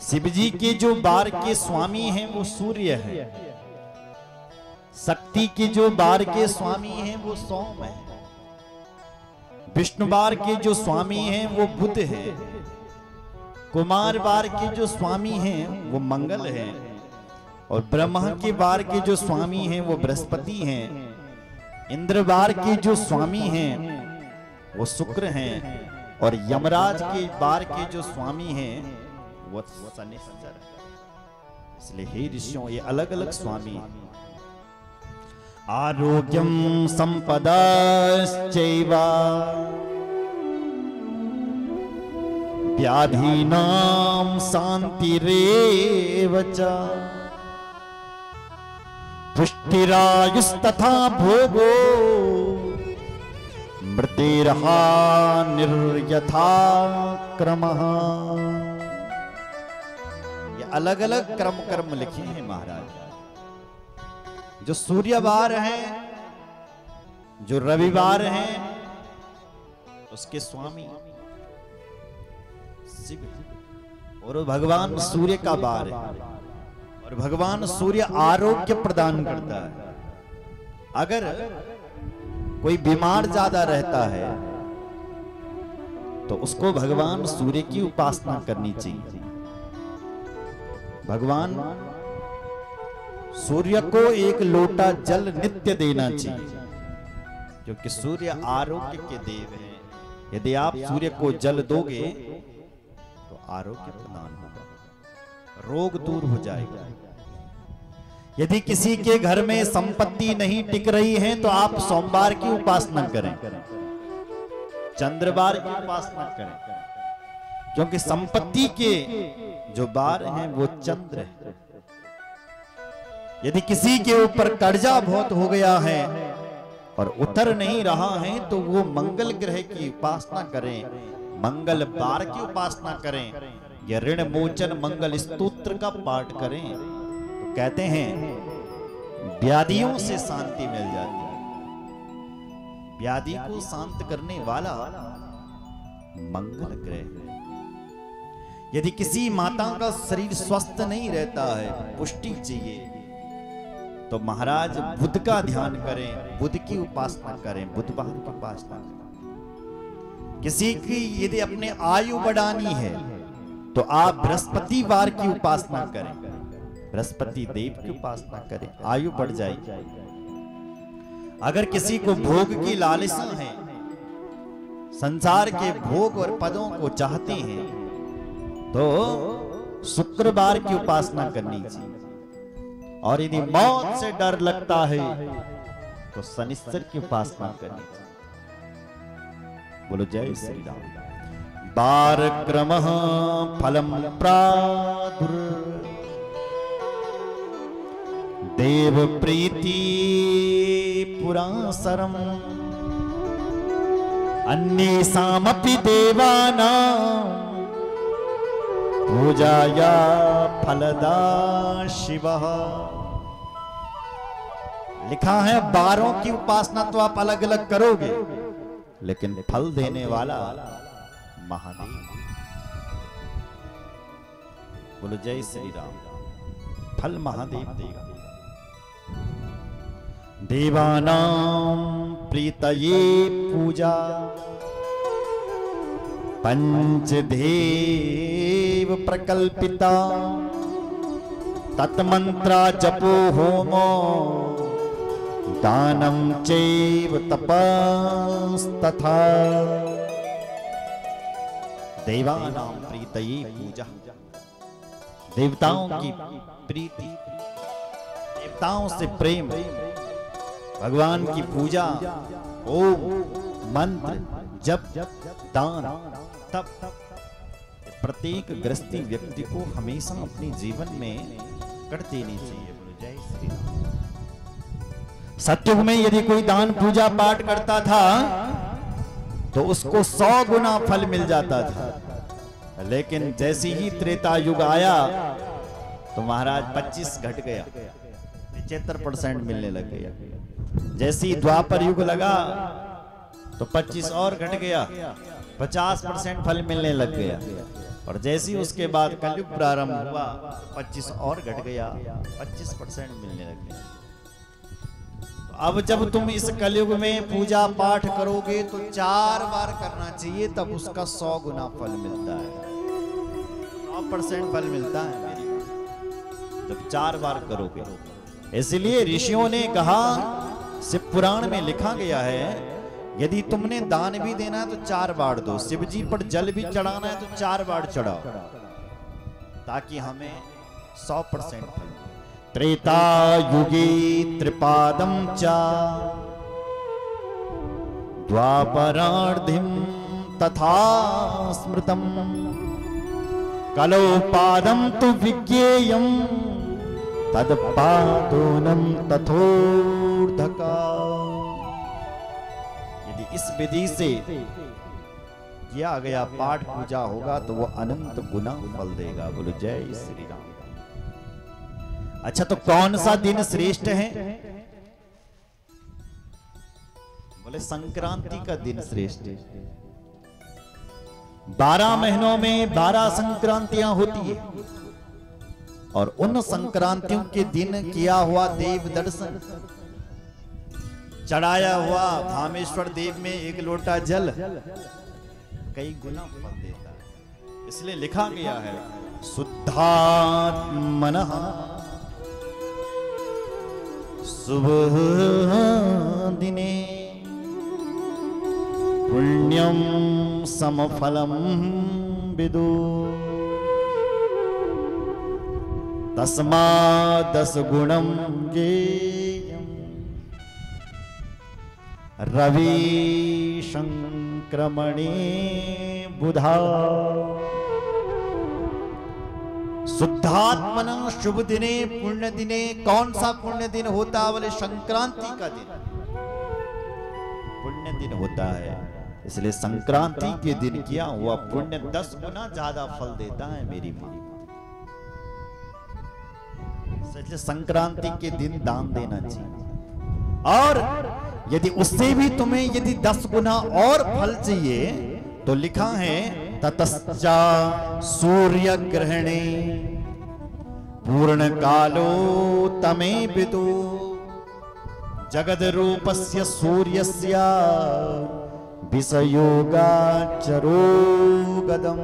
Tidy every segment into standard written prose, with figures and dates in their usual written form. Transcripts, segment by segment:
शिव जी के जो बार के स्वामी हैं वो सूर्य है, शक्ति के जो बार के स्वामी हैं वो सोम है, विष्णु बार के जो स्वामी हैं वो बुध है, कुमार बार के जो स्वामी हैं वो मंगल है, और ब्रह्मा के बार के जो स्वामी हैं वो बृहस्पति हैं, इंद्र बार के जो स्वामी हैं वो शुक्र हैं, और यमराज के बार के जो स्वामी हैं वो शनिश्चर है। इसलिए हे ऋषियों ये अलग अलग स्वामी हैं। आरोग्यम संपदाश्चैव व्याधीनां शान्तिरेव च पुष्टिरायुस्तथा भोगो मृतिर्हा निर्यथा क्रमः। ये अलग अलग कर्म लिखे हैं महाराज। जो सूर्यवार हैं, जो रविवार हैं, उसके स्वामी शिव, और भगवान सूर्य का वार है, और भगवान सूर्य आरोग्य प्रदान करता है। अगर कोई बीमार ज्यादा रहता है तो उसको भगवान सूर्य की उपासना करनी चाहिए। भगवान सूर्य को एक लोटा जल नित्य देना चाहिए, क्योंकि सूर्य आरोग्य के देव हैं। यदि आप सूर्य को जल दोगे तो आरोग्य प्रदान होगा, रोग दूर हो जाएगा। यदि किसी के घर में संपत्ति नहीं टिक रही है तो आप सोमवार की उपासना करें, चंद्रवार की उपासना करें, क्योंकि संपत्ति के जो बार हैं वो चंद्र है। यदि किसी के ऊपर कर्जा बहुत हो गया है और उतर नहीं रहा है तो वो मंगल ग्रह की उपासना करें, मंगल बार की उपासना करें, या ऋण मोचन मंगल स्तोत्र का पाठ करें। तो कहते हैं व्याधियों से शांति मिल जाती है। व्याधि को शांत करने वाला मंगल ग्रह है। यदि किसी माता का शरीर स्वस्थ नहीं रहता है, पुष्टि चाहिए, तो महाराज बुध का ध्यान करें, बुध की उपासना करें, बुधवार की उपासना करें। किसी की यदि अपने आयु बढ़ानी है तो आप बृहस्पतिवार की उपासना करें, बृहस्पति देव की उपासना करें, आयु बढ़ जाएगी। अगर किसी को भोग की लालसा है, संसार के भोग और पदों को चाहते हैं, तो शुक्रवार की उपासना करनी चाहिए। और यदि मौत से डर लगता है तो शनिश्चर की उपासना करनी चाहिए। बोलो जय श्री राम। बार क्रमः फलम प्रादुर देव प्रीति पुरासरम अन्येषामपि देवानां पूजाया फलदा शिवः। लिखा है बारों की उपासना तो आप अलग अलग करोगे, लेकिन फल देने वाला महादेव। बोलो जय श्री राम। फल महादेव देगा। देवानां प्रीतये पूजा पंचदेव प्रकल्पिता तत्मंत्रा जपो होमो दानं चैव तपस्तथा। देवानां प्रीतये पूजा, देवताओं की प्रीति, देवताओं से प्रेम, भगवान की पूजा, ओम मंत्र जप दान तप, प्रत्येक गृहस्थी व्यक्ति को हमेशा अपने जीवन में कर देनी चाहिए। जय श्री राम। सतयुग में यदि कोई दान पूजा पाठ करता था तो उसको 100 गुना फल मिल जाता था, लेकिन जैसे ही त्रेता युग आया तो महाराज 25 घट गया, 75% मिलने लग गया। जैसे ही द्वापर युग लगा तो 25 और घट गया, 50% फल मिलने लग गया। और जैसे ही उसके बाद कलयुग प्रारंभ हुआ 25 और घट गया, 25% मिलने लग गया। अब जब तुम इस कलयुग में पूजा पाठ करोगे तो 4 बार करना चाहिए, तब उसका 100 गुना फल मिलता है। 100% फल मिलता है मेरी, जब 4 बार करोगे। इसलिए ऋषियों ने कहा, शिव पुराण में लिखा गया है, यदि तुमने दान भी देना है तो 4 बार दो, शिव जी पर जल भी चढ़ाना है तो 4 बार चढ़ाओ, ताकि हमें 100% फल। त्रेता युगे त्रिपादं च द्वापरार्धिं तथा स्मृतं कलौ पादं तु विज्ञेयं तत्पादोनं तथोर्धका। यदि इस विधि से किया गया पाठ पूजा होगा तो वो अनंत गुना फल देगा। बोलो जय श्री राम। अच्छा, तो कौन सा दिन श्रेष्ठ है? बोले संक्रांति का दिन श्रेष्ठ है। 12 महीनों में 12 संक्रांतियां होती है, और उन संक्रांतियों के दिन किया हुआ देव दर्शन, चढ़ाया हुआ धामेश्वर देव में 1 लोटा जल कई गुना फल देता है। इसलिए लिखा गया है, शुद्धात्मनः शुभ दिने पुण्यम समफलम विदु तस्मात् 10 गुणम ज्ञेयम् रवि संक्रमणे बुधा। शुद्धात्मन शुभ दिने पुण्य दिने। कौन सा पुण्य दिन होता है? बोले संक्रांति का दिन पुण्य दिन होता है। इसलिए संक्रांति के दिन किया हुआ पुण्य 10 गुना ज्यादा फल देता है मेरी मां। इसलिए संक्रांति के दिन दान देना चाहिए। और यदि उससे भी तुम्हें यदि 10 गुना और फल चाहिए तो लिखा है, ततश्चा सूर्य ग्रहणे पूर्ण कालो तमे पितु जगद रूपस्य सूर्यस्य विषयोगाचरो गदम।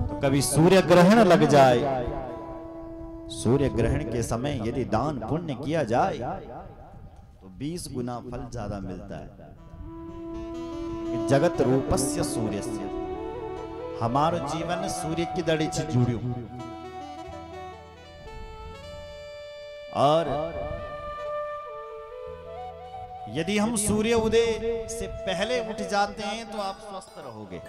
तो कभी सूर्य ग्रहण लग जाए, सूर्य ग्रहण के समय यदि दान पुण्य किया जाए तो 20 गुना फल ज्यादा मिलता है। जगत रूपस्य सूर्यस्य, हमारो जीवन सूर्य की दड़ी से जुड़ो। और यदि हम सूर्य उदय से पहले उठ जाते हैं तो आप स्वस्थ रहोगे।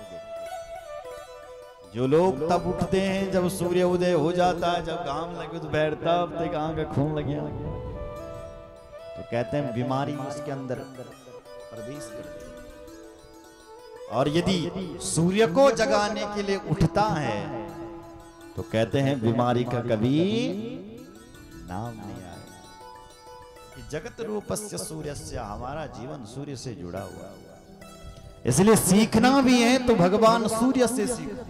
जो लोग तब उठते हैं जब सूर्य उदय हो जाता है, जब घाम लगे तो बैठता, अब तक आंख का खून लग गया, तो कहते हैं बीमारी उसके अंदर प्रवेश करती है। और यदि सूर्य को जगाने के लिए उठता है तो कहते हैं बीमारी का कभी नाम नहीं आएगा। जगत रूपस्य सूर्यस्य, हमारा जीवन सूर्य से जुड़ा हुआ है। इसलिए सीखना भी है तो भगवान सूर्य से सीखो।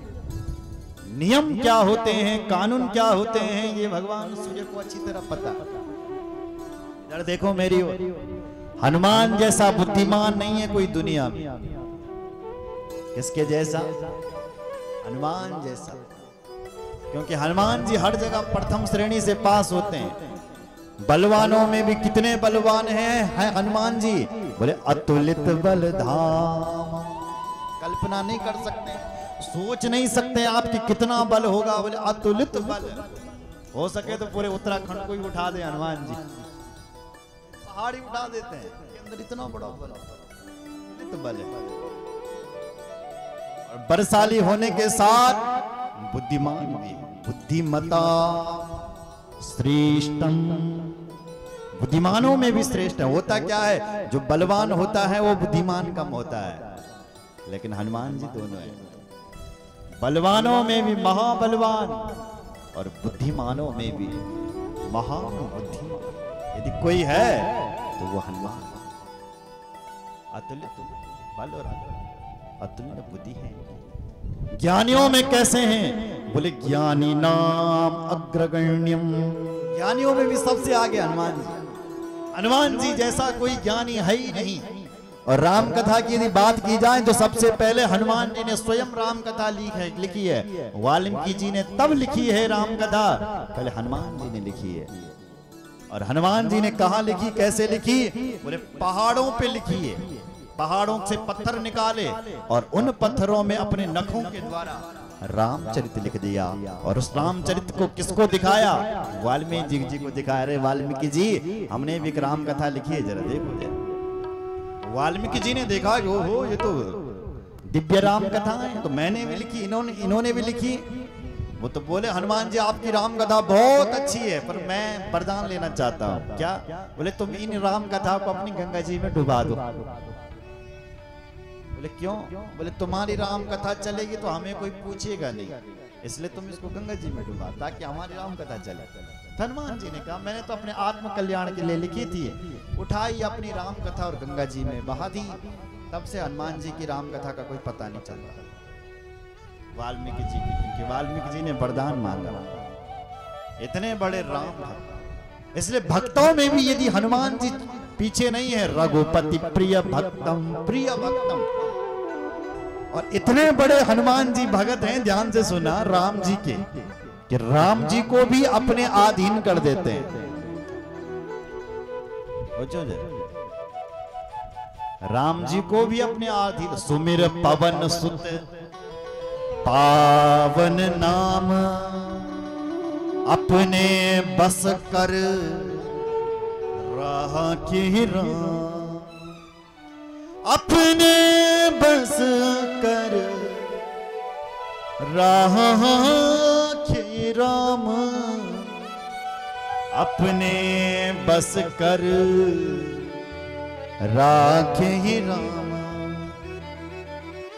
नियम क्या होते हैं, कानून क्या होते हैं, ये भगवान सूर्य को अच्छी तरह पता। इधर देखो मेरी ओर, हनुमान जैसा बुद्धिमान नहीं है कोई दुनिया में। किसके जैसा? हनुमान जैसा। क्योंकि हनुमान जी हर जगह प्रथम श्रेणी से पास होते हैं। बलवानों में भी कितने बलवान हैं हनुमान जी? बोले अतुलित बलधाम। कल्पना नहीं कर सकते, सोच नहीं सकते आपकी कितना बल होगा। बोले अतुलित बल। हो सके तो पूरे उत्तराखंड को ही उठा दे हनुमान जी, पहाड़ी उठा देते हैं, के अंदर इतना बड़ा बल, अतुलित बल है। और बलशाली होने के साथ बुद्धिमान भी, बुद्धिमता श्रेष्ठम, बुद्धिमानों में भी श्रेष्ठ है। होता क्या है, जो बलवान होता है वो बुद्धिमान कम होता है, लेकिन हनुमान जी दोनों है। बलवानों में भी महाबलवान और बुद्धिमानों में भी महाबुद्धिमान। यदि कोई है तो वो हनुमान। अतुलित बल और अतुल्य बुद्धि है। ज्ञानियों में कैसे हैं? बोले ज्ञानी नाम अग्रगण्यम, ज्ञानियों में भी सबसे आगे हनुमान जी। हनुमान जी जैसा कोई ज्ञानी है ही नहीं। और राम कथा की यदि बात की जाए तो सबसे पहले हनुमान जी ने स्वयं राम कथा लिखी है। वाल्मीकि जी ने तब लिखी है राम कथा, पहले हनुमान जी ने लिखी है। और हनुमान जी ने कहा लिखी, कैसे लिखी? बोले पहाड़ों पे लिखी है। पहाड़ों से पत्थर निकाले और उन पत्थरों में अपने नखों के द्वारा रामचरित लिख दिया। और उस रामचरित को किसको दिखाया? वाल्मीकि जी को दिखाया। अरे वाल्मीकि जी, हमने भी एक राम कथा लिखी है, जरा देखो जरा। वाल्मीकि जी ने देखा कि ओहो, ये तो दिव्य राम कथा है, तो मैंने भी लिखी, इन्होंने भी लिखी। वो तो बोले हनुमान जी आपकी राम कथा बहुत अच्छी है, पर मैं वरदान लेना चाहता हूँ। क्या? बोले तुम इन राम कथा को अपनी गंगा जी में डुबा दो। बोले क्यों? बोले तुम्हारी राम कथा चलेगी तो हमें कोई पूछेगा नहीं, इसलिए तुम इसको गंगा जी में डुबा, ताकि हमारी राम कथा चले। हनुमान जी ने कहा मैंने तो अपने आत्म कल्याण के लिए लिखी थी, उठाई अपनी राम कथा और गंगा जी में बहा दी। तब से हनुमान जी की राम कथा का कोई पता नहीं चलता वाल्मीकि जी की, क्योंकि वाल्मीकि जी ने वरदान मांगा, इतने बड़े राम भक्त। इसलिए भक्तों में भी यदि हनुमान जी पीछे नहीं है, रघुपति प्रिय भक्तम प्रिय भक्तम। और इतने बड़े हनुमान जी भगत हैं, ध्यान से सुना, राम जी के, कि राम जी को भी अपने अधीन कर देते हैं। राम जी को भी अपने अधीन। सुमिर पवन सुत पावन नाम, अपने बस कर रहा कि राम, अपने बस कर रहा कि राम, अपने बस कर राखे ही राम।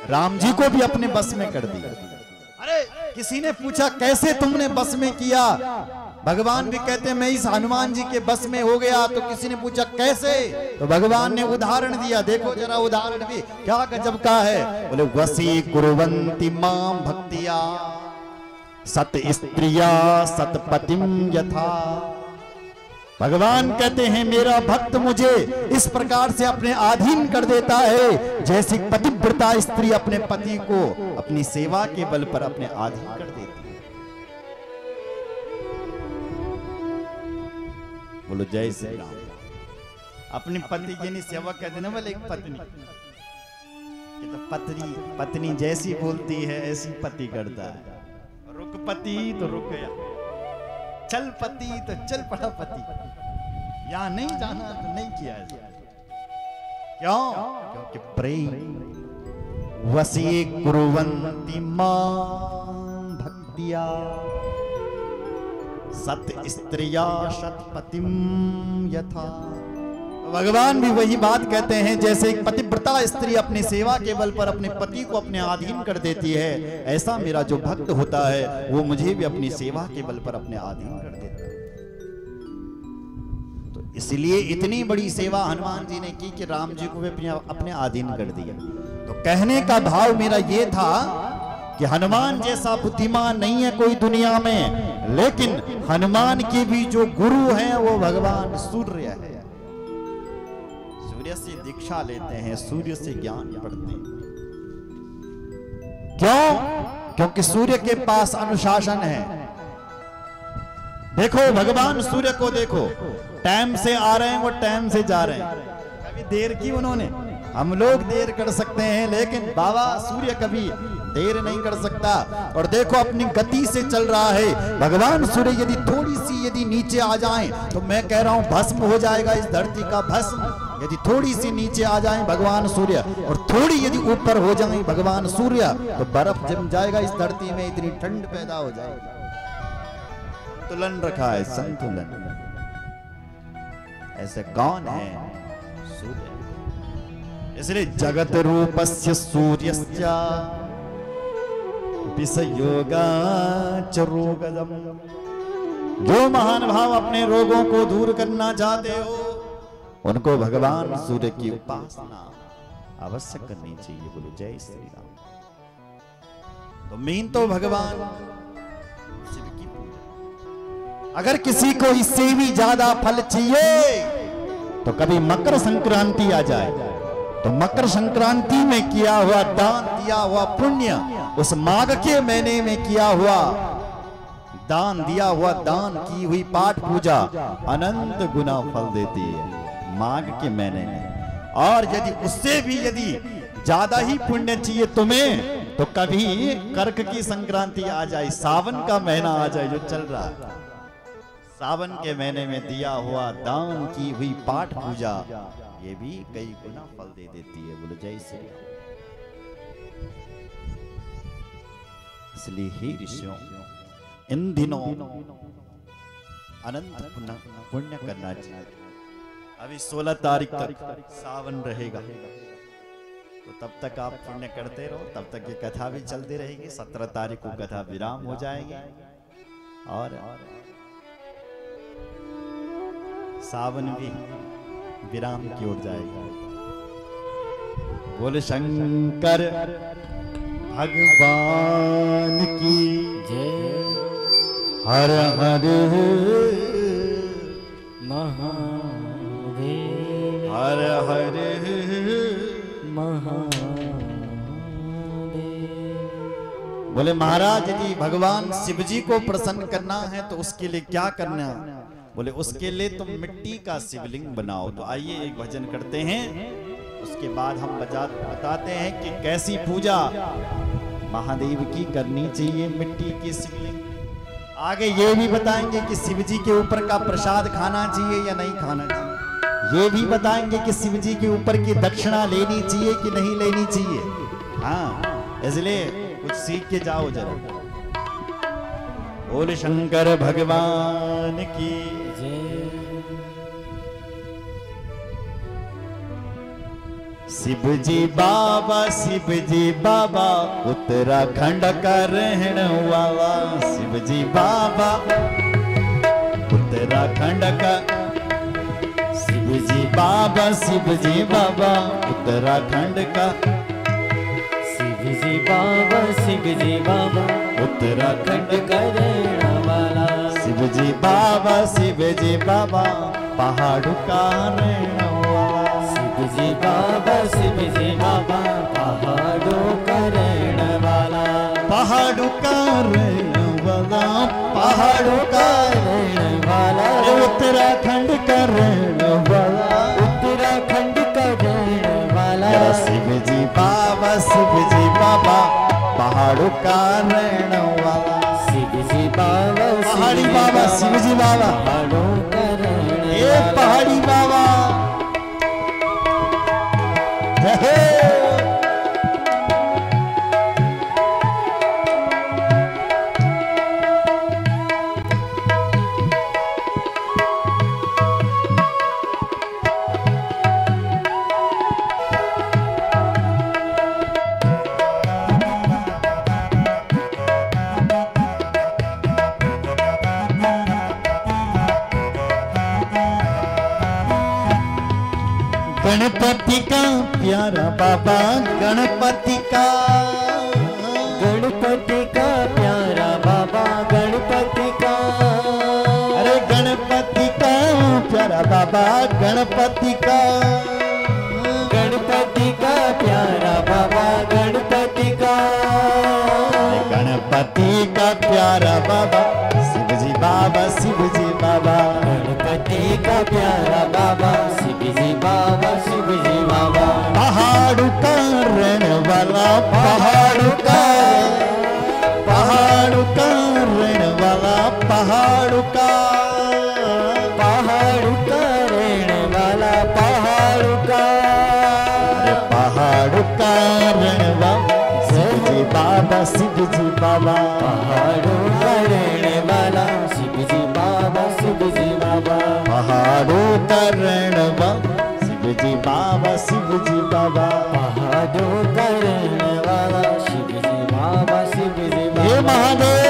राम जी को भी अपने बस में कर दिया। अरे किसी ने पूछा कैसे तुमने बस में किया? भगवान भी कहते हैं मैं इस हनुमान जी के बस में हो गया। तो किसी ने पूछा कैसे? तो भगवान ने उदाहरण दिया, देखो जरा उदाहरण भी क्या गजब का है। बोले वसी कुर्वन्ति माम भक्तिया सत स्त्रिया सतपतिम यथा। भगवान कहते हैं मेरा भक्त मुझे इस प्रकार से अपने अधीन कर देता है, जैसी पतिव्रता स्त्री अपने पति को अपनी सेवा के बल पर अपने अधीन कर देती है। बोलो जय श्री राम। अपनी पति की नहीं सेवा कहते ना, बोले एक पत्नी, ये तो पत्नी जैसी बोलती है ऐसी पति करता है। रुक पति तो रुक गया, चल पति तो चल पड़ा पति, यहां नहीं जाना तो नहीं किया। क्यों? क्योंकि प्रेम वसी कुर्वन्ति मां भक्तिया सत स्त्रिया सतपतिम यथा। भगवान भी वही बात कहते हैं, जैसे एक पतिव्रता स्त्री अपनी सेवा के बल पर अपने पति को अपने अधीन कर देती है, ऐसा मेरा जो भक्त होता है वो मुझे भी अपनी सेवा के बल पर अपने अधीन कर देता है। तो इसलिए इतनी बड़ी सेवा हनुमान जी ने की कि राम जी को भी अपने अधीन कर दिया। तो कहने का भाव मेरा ये था कि हनुमान जैसा बुद्धिमान नहीं है कोई दुनिया में, लेकिन हनुमान के भी जो गुरु हैं वो भगवान सूर्य है। सूर्य से दीक्षा लेते हैं, सूर्य से ज्ञान पढ़ते हैं। क्यों? क्योंकि सूर्य के पास अनुशासन है। देखो भगवान सूर्य को देखो, टाइम से आ रहे हैं वो टाइम से जा रहे हैं। कभी देर की उन्होंने, हम लोग देर कर सकते हैं लेकिन बाबा सूर्य कभी देर नहीं कर सकता। और देखो अपनी गति से चल रहा है। भगवान सूर्य यदि थोड़ी सी यदि नीचे आ जाएं तो मैं कह रहा हूं भस्म हो जाएगा इस धरती का भस्म। यदि थोड़ी सी नीचे आ जाएं भगवान सूर्य और थोड़ी यदि ऊपर हो जाएं भगवान सूर्य तो बर्फ जम जाएगा इस धरती में, इतनी ठंड पैदा हो जाएगी। तुलन रखा है, संतुलन। ऐसे कौन है? सूर्य। इसलिए जगत रूपस्य सूर्यस्य विषयोगा च रोगदम। जो महान भाव अपने रोगों को दूर करना चाहते हो उनको भगवान सूर्य की उपासना अवश्य करनी चाहिए। बोलो जय श्री राम। तो मेन तो भगवान शिव की पूजा। अगर किसी को इससे भी ज्यादा फल चाहिए तो कभी मकर संक्रांति आ जाए, तो मकर संक्रांति में किया हुआ दान, दिया हुआ पुण्य, उस माघ के महीने में किया हुआ दान, दिया हुआ दान, की हुई पाठ पूजा अनंत गुना फल देती है माघ के महीने में। और यदि उससे भी यदि ज्यादा ही पुण्य चाहिए तुम्हें, तो कभी कर्क की संक्रांति आ जाए, सावन का महीना आ जाए जो चल रहा है, सावन के महीने में दिया हुआ दान, की हुई पाठ पूजा, ये भी कई गुना फल दे देती है। बोलो जय श्री राम। इसलिए ही ऋषियों, इन दिनों अनंत पुण्य करना चाहिए। अभी 16 तारीख तक सावन रहेगा, तो तब तक आप पुण्य करते रहो, तब तक ये कथा भी चलती रहेगी। 17 तारीख को कथा विराम हो जाएगी और सावन भी विराम की ओर जाएगा। बोले शंकर भगवान की जय। हर हर महादेव, हर हर महादेव। बोले महाराज यदि भगवान शिव जी को प्रसन्न करना है तो उसके लिए क्या करना? बोले उसके लिए तुम मिट्टी का शिवलिंग बनाओ। तो आइए एक भजन करते हैं, उसके बाद हम बताते हैं कि कैसी पूजा महादेव की करनी चाहिए मिट्टी की शिवलिंग। आगे ये भी बताएंगे कि शिव जी के ऊपर का प्रसाद खाना चाहिए या नहीं खाना चाहिए। ये भी बताएंगे कि शिव जी के ऊपर की दक्षिणा लेनी चाहिए कि नहीं लेनी चाहिए। हाँ, इसलिए कुछ सीख के जाओ जरा। बोले शंकर भगवान की जय। शिव जी बाबा, शिव जी बाबा, उत्तराखंड का रहने वाला। शिव जी बाबा उत्तराखंड का, शिव जी बाबा, शिव जी बाबा उत्तराखंड का, शिव जी बाबा, शिव जी बाबा, उत्तराखंड का रहने वाला। शिव जी बाबा, शिव जी बाबा, पहाड़ों का रहने वाला। शिव जी बाबा, शिव जी बाबा, पहाड़ों का रहने वाला। पहाड़ों का रहने वाला, पहाड़ों का रहने वाला। उत्तराखंड का रहने वाला, उत्तराखंड का रहने वाला। शिव जी बाबा, शिव जी बाबा, पहाड़ों का रहने वाला। शिव जी बाबा, पहाड़ी बाबा, शिव जी बाबा, पहाड़ों का रहने ये वाला। पहाड़ी बाबा गणपति का प्यारा बाबा, गणपति का, गणपति का प्यारा बाबा, गणपति का। अरे गणपति का प्यारा बाबा, गणपति का, गणपति का प्यारा बाबा, गणपति का। गणपति का प्यारा बाबा, शिव जी बाबा, शिव जी बाबा, गणपति का प्यारा बाबा, शिव जी बाबा, शिव जी बाबा। पहाड़ों का रहने वाला, पहाड़ों का, पहाड़ों का रहने वाला, पहाड़ों का, पहाड़ों का रहने वाला, पहाड़ों का। अरे पहाड़ों का रहने वाला, शिव जी बाबा, शिव जी बाबा, पहाड़ों का रहने वाला, शिव जी बाबा, शिव जी बाबा। पहाड़ों का रहने वाला, शिव जी बाबा, शिव जी बाबा, पहाड़ों का रहने वाला, शिव जी बाबा, शिव जी बाबा। हे महादेव।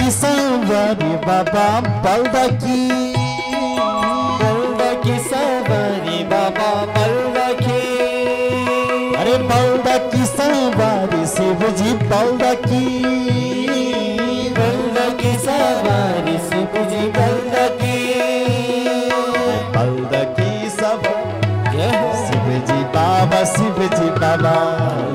की सवारी बाबा बलद की सवारी बाबा बलद की। अरे बलद की सवारी शिव जी बलद की सवारी शिव जी बलद की। बलद की सब शिव जी बाबा शिव जी बाबा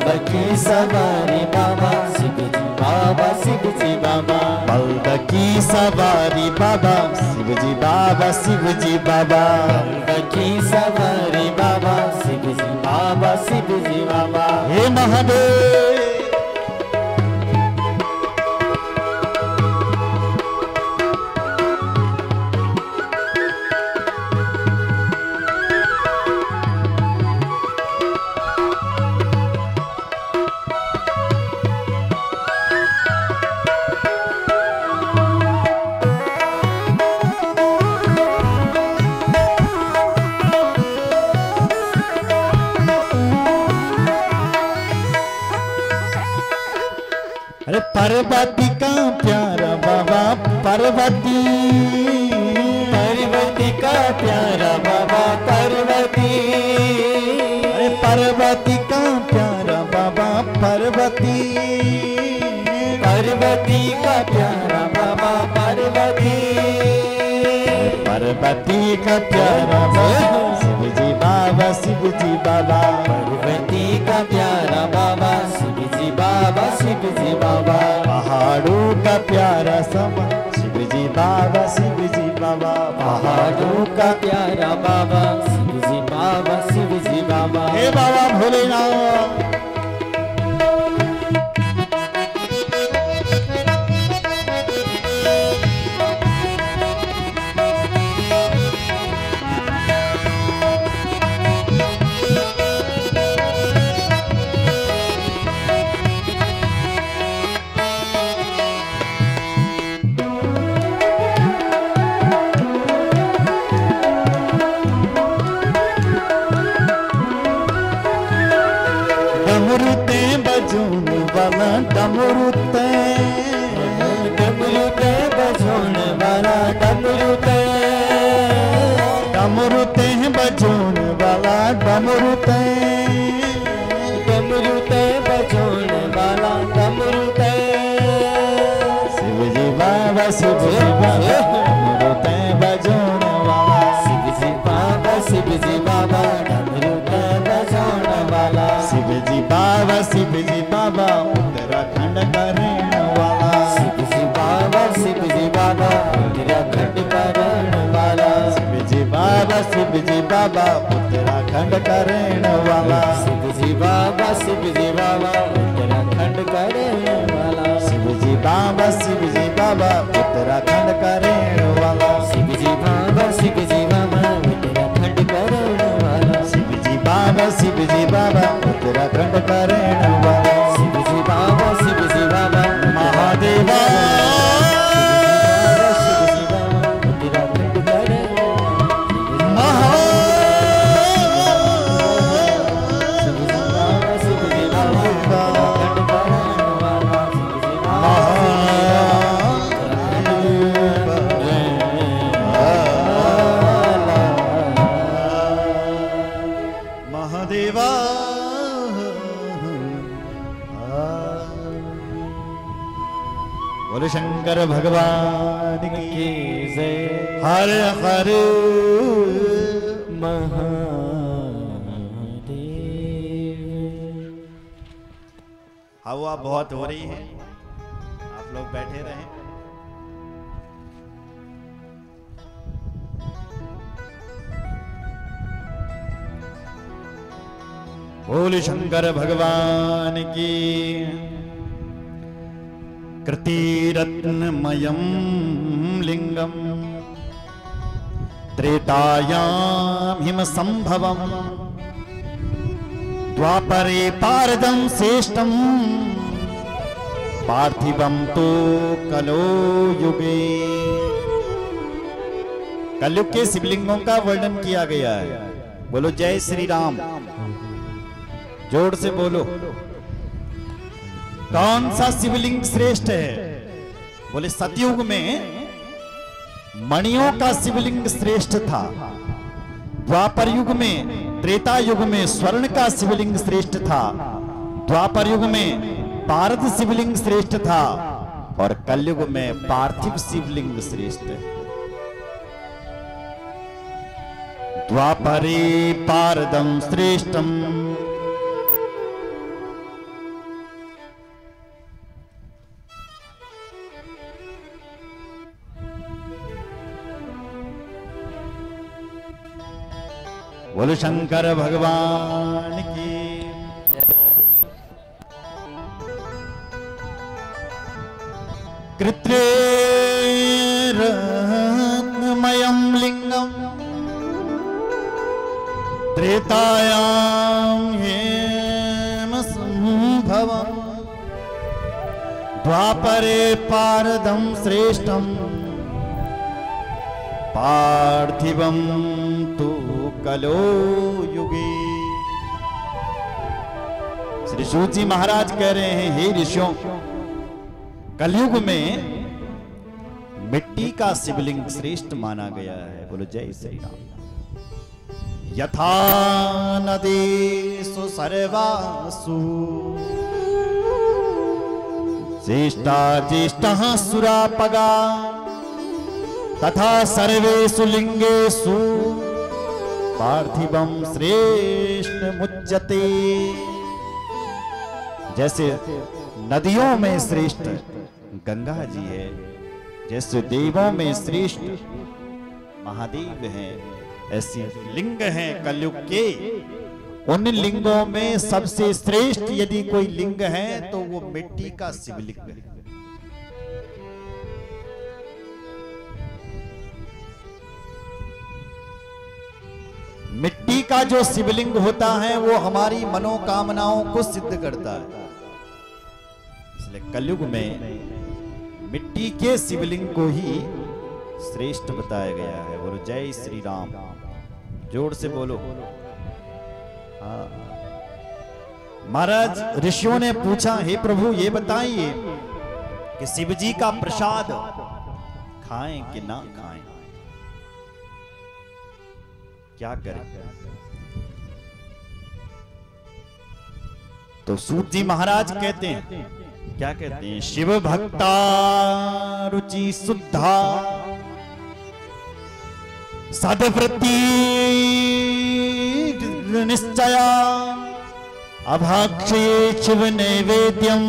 बलद की सवारी बाबा शिव जी बाबा शिव जी बाबा। बलद की सवारी बाबा शिव जी बाबा शिव जी बाबा बलद की सवारी बाबा शिव जी बाबा शिव जी बाबा। हे महादेव पार्वती का प्यारा बाबा पार्वती का प्यारा बाबा पार्वती। अरे पार्वती का प्यारा बाबा पार्वती का प्यारा बाबा पार्वती। पार्वती का प्यारा बाबा शिव जी बाबा शिव जी बाबा पार्वती का प्यारा बाबा शिव जी बाबा शिव जी बाबा। पहाड़ों का प्यारा समा शिव जी बाबा शिव जी बाबा पहाड़ों का प्यारा बाबा शिव जी बाबा शिव जी बाबा। हे बाबा भोलेनाथ डमरुते बजून वाला डमरुते बजून वाला डमरुते डमरुते बजून वाला डमरुते बजून वाला डमरुते। शिव जी बाबा शिव जी बाबा डमरुते बजून वाला शिव जी बाबा शिव जी बाबा डमरुते बजून वाला। शिव जी बाबा उत्तराखंड का रहने वाला शिव जी बाबा उत्तराखंड का रहने वाला। शिव जी बाबा उत्तराखंड का रहने वाला शिव जी बाबा उत्तराखंड का रहने वाला। शिव जी बाबा उत्तराखंड का रहने वाला शिव जी बाबा उत्तराखंड का रहने वाला। शिव जी बाबा उत्तराखंड का रहने वाला शिव जी बाबा महादेवा उत्तराखंड का रहने महादेवा बोले शंकर भगवान की जय। हर हर महादेव। हवा बहुत हो रही है, आप लोग बैठे रहें। बोले शंकर भगवान की। कृतिरत्नमयं लिंगम त्रेतायां हिमसंभवम् द्वापरे पारदं श्रेष्ठं पार्थिवं तो कलो युगे। कलयुग के शिवलिंगों का वर्णन किया गया है। बोलो जय श्री राम, जोर से बोलो। कौन सा शिवलिंग श्रेष्ठ है? बोले सतयुग में मणियों का शिवलिंग श्रेष्ठ था, द्वापर युग में, त्रेता युग में स्वर्ण का शिवलिंग श्रेष्ठ था, द्वापर युग में पारद शिवलिंग श्रेष्ठ था और कलयुग में पार्थिव शिवलिंग श्रेष्ठ है। द्वापरे पारदम श्रेष्ठम बोलो शंकर भगवान की। कृत्रेरत्नमयं लिंगम त्रेतायां हेम संभवम् द्वापरे पारदं श्रेष्ठं पार्थिवं तु कलो युगे। श्री सूत जी महाराज कह रहे हैं, हे ऋषियों, कलयुग में मिट्टी का शिवलिंग श्रेष्ठ माना गया है। बोलो जय श्री राम। यथा नदीषु सर्वासु श्रेष्ठा ज्येष्ठः सुरापगा तथा सर्वेषु लिंगेषु पार्थिवं श्रेष्ठ मुच्यते। जैसे नदियों में श्रेष्ठ गंगा जी है, जैसे देवों में श्रेष्ठ महादेव हैं, ऐसी लिंग हैं कलयुग के। उन लिंगों में सबसे श्रेष्ठ यदि कोई लिंग है तो वो मिट्टी का शिवलिंग है। मिट्टी का जो शिवलिंग होता है वो हमारी मनोकामनाओं को सिद्ध करता है। इसलिए कलयुग में मिट्टी के शिवलिंग को ही श्रेष्ठ बताया गया है। बोलो जय श्री राम, जोर से बोलो। हाँ। महाराज ऋषियों ने पूछा, हे प्रभु ये बताइए कि शिव जी का प्रसाद खाएं कि ना खाएं, क्या करें? तो सूत जी महाराज कहते हैं, क्या कहते हैं? शिव भक्ता रुचि शुद्धा सद्वृत्ति निश्चया अभाक्षे शिव नैवेद्यम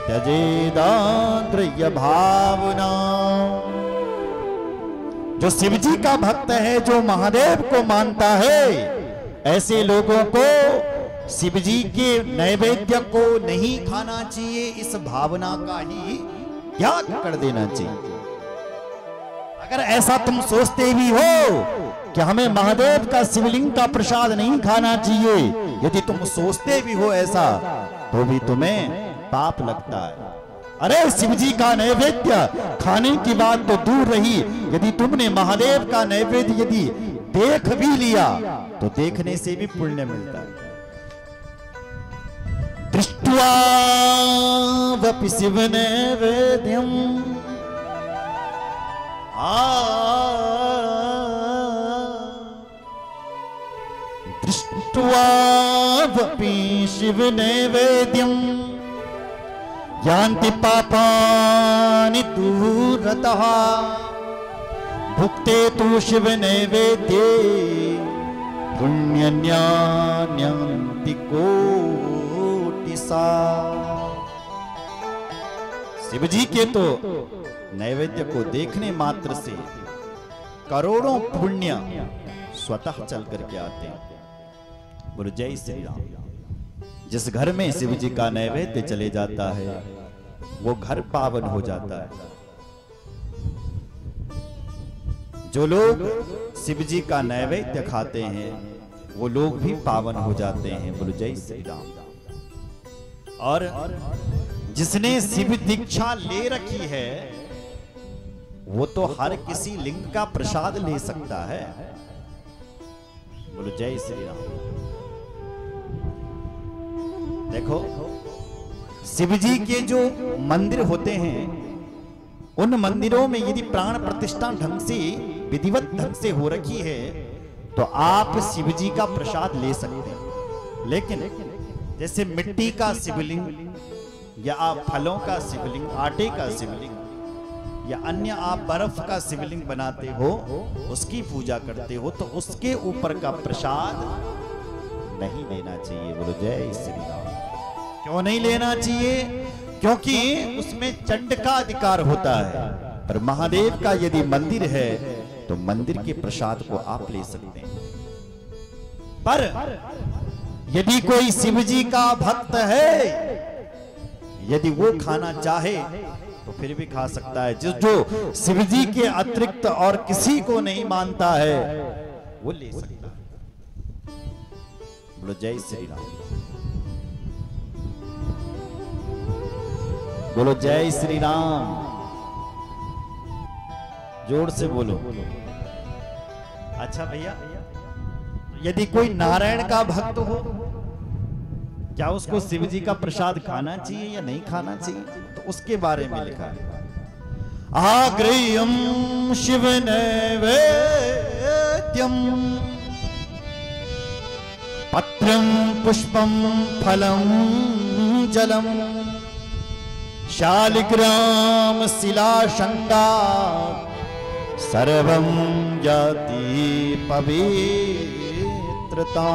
त्यजेदाग्रह्य भावना। जो शिव जी का भक्त है, जो महादेव को मानता है, ऐसे लोगों को शिव जी के नैवेद्य को नहीं खाना चाहिए, इस भावना का ही त्याग कर देना चाहिए। अगर ऐसा तुम सोचते भी हो कि हमें महादेव का शिवलिंग का प्रसाद नहीं खाना चाहिए, यदि तुम सोचते भी हो ऐसा, तो भी तुम्हें पाप लगता है। अरे शिव जी का नैवेद्य खाने की बात तो दूर रही, यदि तुमने महादेव का नैवेद्य यदि देख भी लिया तो देखने से भी पुण्य मिलता है। दृष्ट्वा वपि शिव नैवेद्यम दृष्ट्वा वपि शिव नैवेद्यम यान्ति पापानि दूरतः भुक्ते तु शिव नैवेद्ये पुण्यन्यान्यन्ति कोटिसा। शिव जी के तो नैवेद्य को देखने मात्र से करोड़ों पुण्य स्वतः चल करके आते हैं। बोलो जय श्री राम। जिस घर में शिव जी का नैवेद्य चले जाता है वो घर पावन हो जाता है। जो लोग शिव जी का नैवेद्य खाते हैं वो लोग भी पावन हो जाते हैं। बोलो जय श्री राम। और जिसने शिव दीक्षा ले रखी है वो तो हर किसी लिंग का प्रसाद ले सकता है। बोलो जय श्री राम। देखो शिव जी के जो मंदिर होते हैं उन मंदिरों में यदि प्राण प्रतिष्ठा ढंग से विधिवत ढंग से हो रखी है तो आप शिव जी का प्रसाद ले सकते हैं। लेकिन जैसे मिट्टी का शिवलिंग या आप फलों का शिवलिंग, आटे का शिवलिंग या अन्य आप बर्फ का शिवलिंग बनाते हो, उसकी पूजा करते हो, तो उसके ऊपर का प्रसाद नहीं लेना चाहिए। बोलो जय श्री राम। क्यों नहीं लेना चाहिए? क्योंकि उसमें चंड का अधिकार होता है। पर महादेव का यदि मंदिर है तो मंदिर के प्रसाद को आप ले सकते हैं। पर यदि कोई शिव जी का भक्त है, यदि वो खाना चाहे तो फिर भी खा सकता है। जो शिव जी के अतिरिक्त और किसी को नहीं मानता है वो ले सकता है। बोलो जय श्री राम। बोलो जय श्री राम। जोर से बोलो। अच्छा भैया, यदि कोई नारायण का भक्त हो, क्या उसको शिव जी का प्रसाद खाना चाहिए या नहीं खाना चाहिए? तो उसके बारे में लिखा है, आग्रेयम शिव नैवेद्यम पत्रम पुष्पम फलम जलम शालिग्राम शिलाशंगा सर्वं जाति पवित्रता।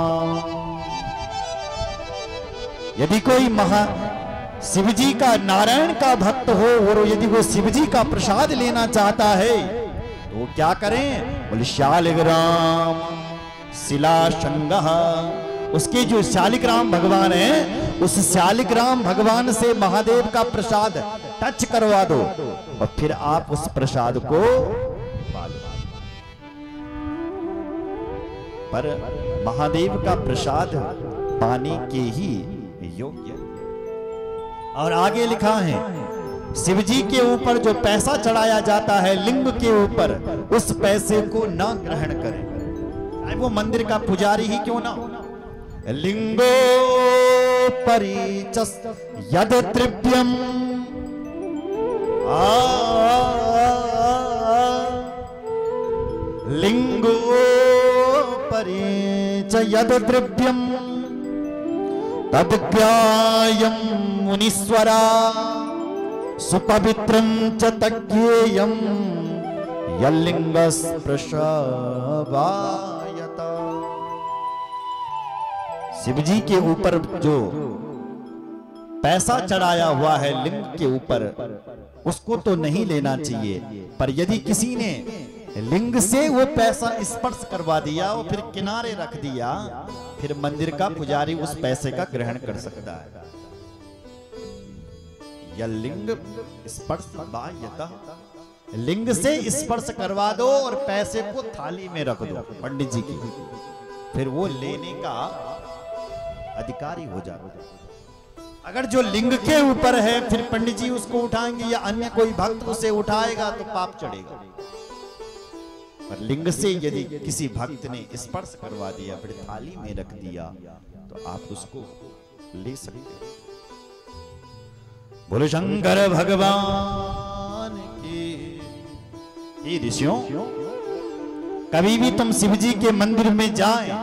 यदि कोई शिव जी का, नारायण का भक्त हो और यदि वो शिव जी का प्रसाद लेना चाहता है तो वो क्या करें? बोले शालिग्राम शिलाशंगः, उसके जो शालिग्राम भगवान है, उस शालिग्राम भगवान से महादेव का प्रसाद टच करवा दो और फिर आप उस प्रसाद को पालो। पर महादेव का प्रसाद पाने के ही योग्य। और आगे लिखा है, शिव जी के ऊपर जो पैसा चढ़ाया जाता है लिंग के ऊपर, उस पैसे को न ग्रहण करें, चाहे वो मंदिर का पुजारी ही क्यों ना हो। लिंगो परिचस यद तृप्यम लिंगो परिच यद द्रव्यम तद्ग्राह्यं मुनीश्वरा सुपवित्रं च तज्ञेयं यल्लिंगस्पृशवायता। शिव जी के ऊपर जो पैसा चढ़ाया हुआ है लिंग के ऊपर, उसको तो नहीं लेना चाहिए। पर यदि किसी ने लिंग से वो पैसा स्पर्श करवा दिया और फिर किनारे रख दिया, फिर मंदिर का पुजारी उस पैसे का ग्रहण कर सकता है। या लिंग स्पर्श बाह्यता, लिंग से स्पर्श करवा दो और पैसे को थाली में रख दो पंडित जी की, फिर वो लेने का अधिकारी हो जाता है। अगर जो लिंग के ऊपर है फिर पंडित जी उसको उठाएंगे या अन्य कोई भक्त उसे उठाएगा तो पाप चढ़ेगा। पर लिंग से यदि किसी भक्त ने स्पर्श करवा दिया, फिर थाली में रख दिया, तो आप उसको ले सकते हैं। बोलो शंकर भगवान की। ये ऋषियों, कभी भी तुम शिव जी के मंदिर में जाएं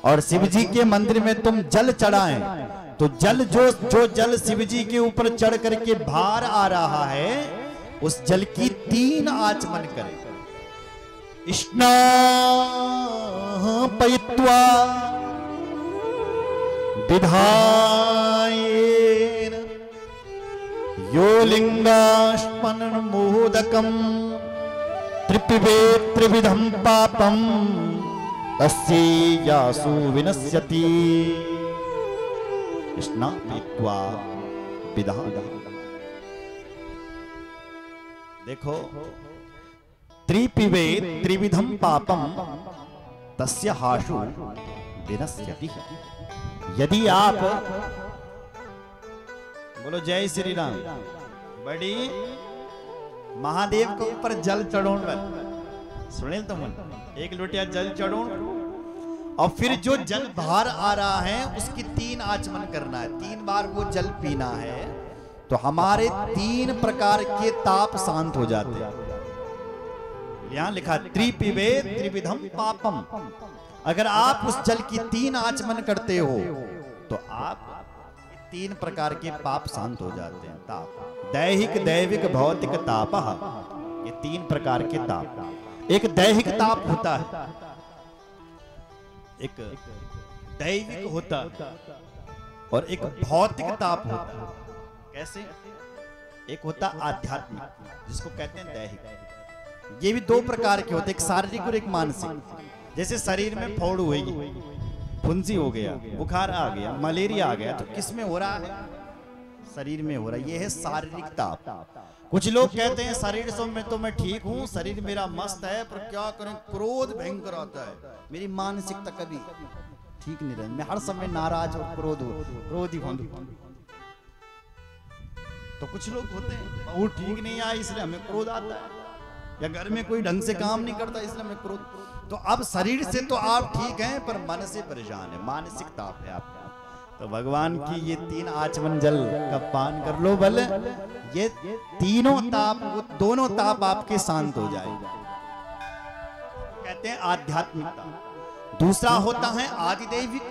और शिव जी के मंदिर में तुम जल चढ़ाएं, तो जल जो जल शिव जी के ऊपर चढ़ करके बाहर आ रहा है, उस जल की 3 आचमन करें। स्नापयित्वा विधायेन यो लिंगास्मन्मोदकं त्रिपिबेत् त्रिविधं पापं तस्यैयासु विनश्यति। स्नापयित्वा विधायेन। देखो, त्रिपिबेत् त्रिविधं पापं तस्य हाशु विनश्यति। यदि आप, बोलो जय श्री राम, बड़ी महादेव के ऊपर जल चढ़ोण सुने तुम, एक लोटिया जल चढ़ोण और फिर जो जल बाहर आ रहा है उसकी 3 आचमन करना है, 3 बार वो जल पीना है। तो हमारे 3 प्रकार के ताप शांत हो जाते हैं। यहां लिखा त्रिपिबे त्रिविधम पापम। अगर आप उस जल की 3 आचमन करते हो तो आप 3 प्रकार के पाप शांत हो जाते हैं। ताप दैहिक दैविक भौतिक ताप, ये 3 प्रकार के ताप। एक दैहिक ताप होता है, एक दैविक होता है और एक भौतिक ताप होता है। कैसे? एक होता आध्यात्मिक जिसको कहते हैं दैहिक। ये भी 2 प्रकार के होते हैं, एक शारीरिक और एक मानसिक। जैसे शरीर में फोड़ हुई, फुंसी हो गया, बुखार आ गया, मलेरिया आ गया, तो किस में हो रहा है? शरीर में हो रहा है। ये है शारीरिक ताप। कुछ लोग कहते हैं शरीर से में तो मैं ठीक हूँ, शरीर मेरा मस्त है, पर क्या करें क्रोध भयंकर आता है, मेरी मानसिकता कभी ठीक नहीं रहती, मैं हर समय नाराज और क्रोधी हूँ। तो कुछ लोग होते हैं वो ठीक नहीं आया इसलिए हमें क्रोध आता है, या घर में कोई ढंग से काम नहीं करता इसलिए हमें क्रोध। तो अब शरीर से तो आप ठीक हैं पर मन से परेशान है, मानसिक ताप है आपका। तो भगवान की ये 3 आचमन जल का पान कर लो, भले ये तीनों ताप, वो दोनों ताप आपके शांत हो जाएगा। कहते हैं आध्यात्मिक ताप। दूसरा होता है आदिदैविक,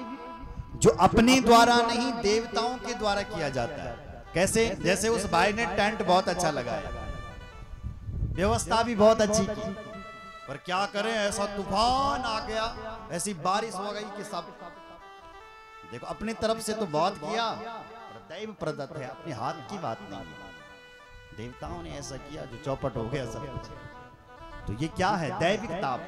जो अपने द्वारा नहीं देवताओं के द्वारा किया जाता है। कैसे? जैसे उस भाई ने टेंट बहुत अच्छा लगाया, व्यवस्था भी बहुत अच्छी की, पर क्या करें ऐसा तूफान आ गया, ऐसी बारिश हो गई कि सब देखो अपनी तरफ से तो बहुत किया, दैव प्रदत्त है, अपने हाथ की बात नहीं है। देवताओं ने ऐसा किया जो चौपट हो गया सब कुछ। तो ये क्या है? दैविक ताप।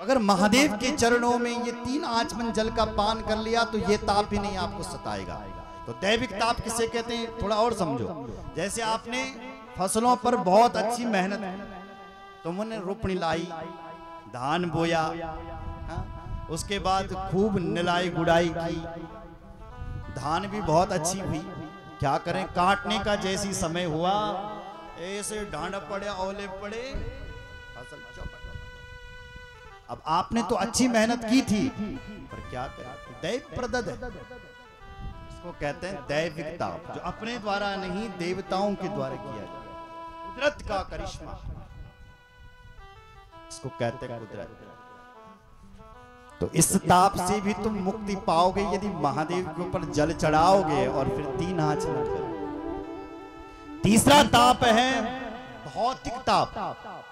अगर महादेव के चरणों में ये 3 आचमन जल का पान कर लिया तो ये ताप ही नहीं आपको सताएगा। तो दैविक ताप किसे कहते हैं थोड़ा और समझो। जैसे आपने फसलों पर बहुत अच्छी मेहनत, तुमने रोपनी लाई, धान बोया, उसके बाद खूब निलाई गुड़ाई की, धान भी बहुत अच्छी हुई, क्या करें काटने का जैसी समय हुआ ऐसे डांडा पड़े, औले पड़े, फसल चौपट। अब आपने तो अच्छी मेहनत की थी, पर क्या करें दैव प्रदत्त है, इसको कहते हैं दैविक ताप, जो अपने द्वारा नहीं देवताओं के द्वारा किया जाए, कुदरत का करिश्मा, इसको कहते हैं कुदरत। तो इस ताप से भी तुम मुक्ति पाओगे यदि महादेव के ऊपर जल चढ़ाओगे और फिर 3 आचमन करोगे। तीसरा ताप है भौतिक ताप।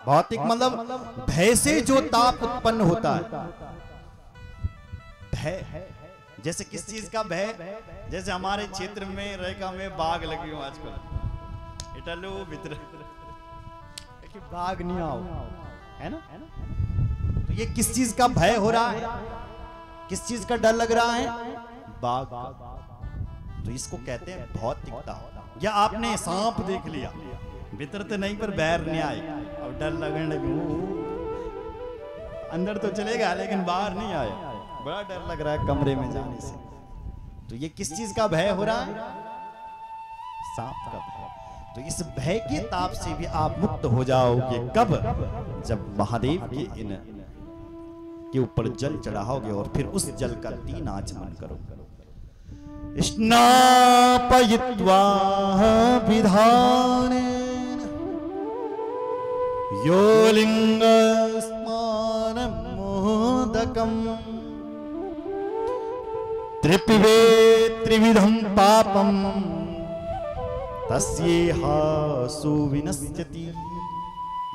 भौतिक मतलब भय से जो ताप उत्पन्न होता है। भय जैसे किस चीज का भय? जैसे हमारे क्षेत्र में रेखा में बाघ लगी हो आजकल, इटलो भीतर बाघ नहीं आओ, है ना? तो ये किस चीज का भय हो रहा है, किस चीज का डर लग रहा है? बाघ। तो इसको कहते हैं भौतिकता। या आपने सांप देख लिया, भीतर तो नहीं पर बाहर नहीं आए, अब डर लगने लगे, अंदर तो चलेगा लेकिन बाहर नहीं आया, बड़ा डर लग रहा है कमरे में जाने से। तो ये किस चीज का भय हो रहा है? सांप का भय। तो इस भय के ताप से भी आप मुक्त हो जाओगे कब? जब महादेव के इन के ऊपर जल चढ़ाओगे और फिर उस जल का 3 आचमन करोगे। स्नापयित्वा विधानेन यो लिंग स्नानं मोदकम् त्रिपिबे त्रिविधं पापं तस्येहा सुविनश्यति।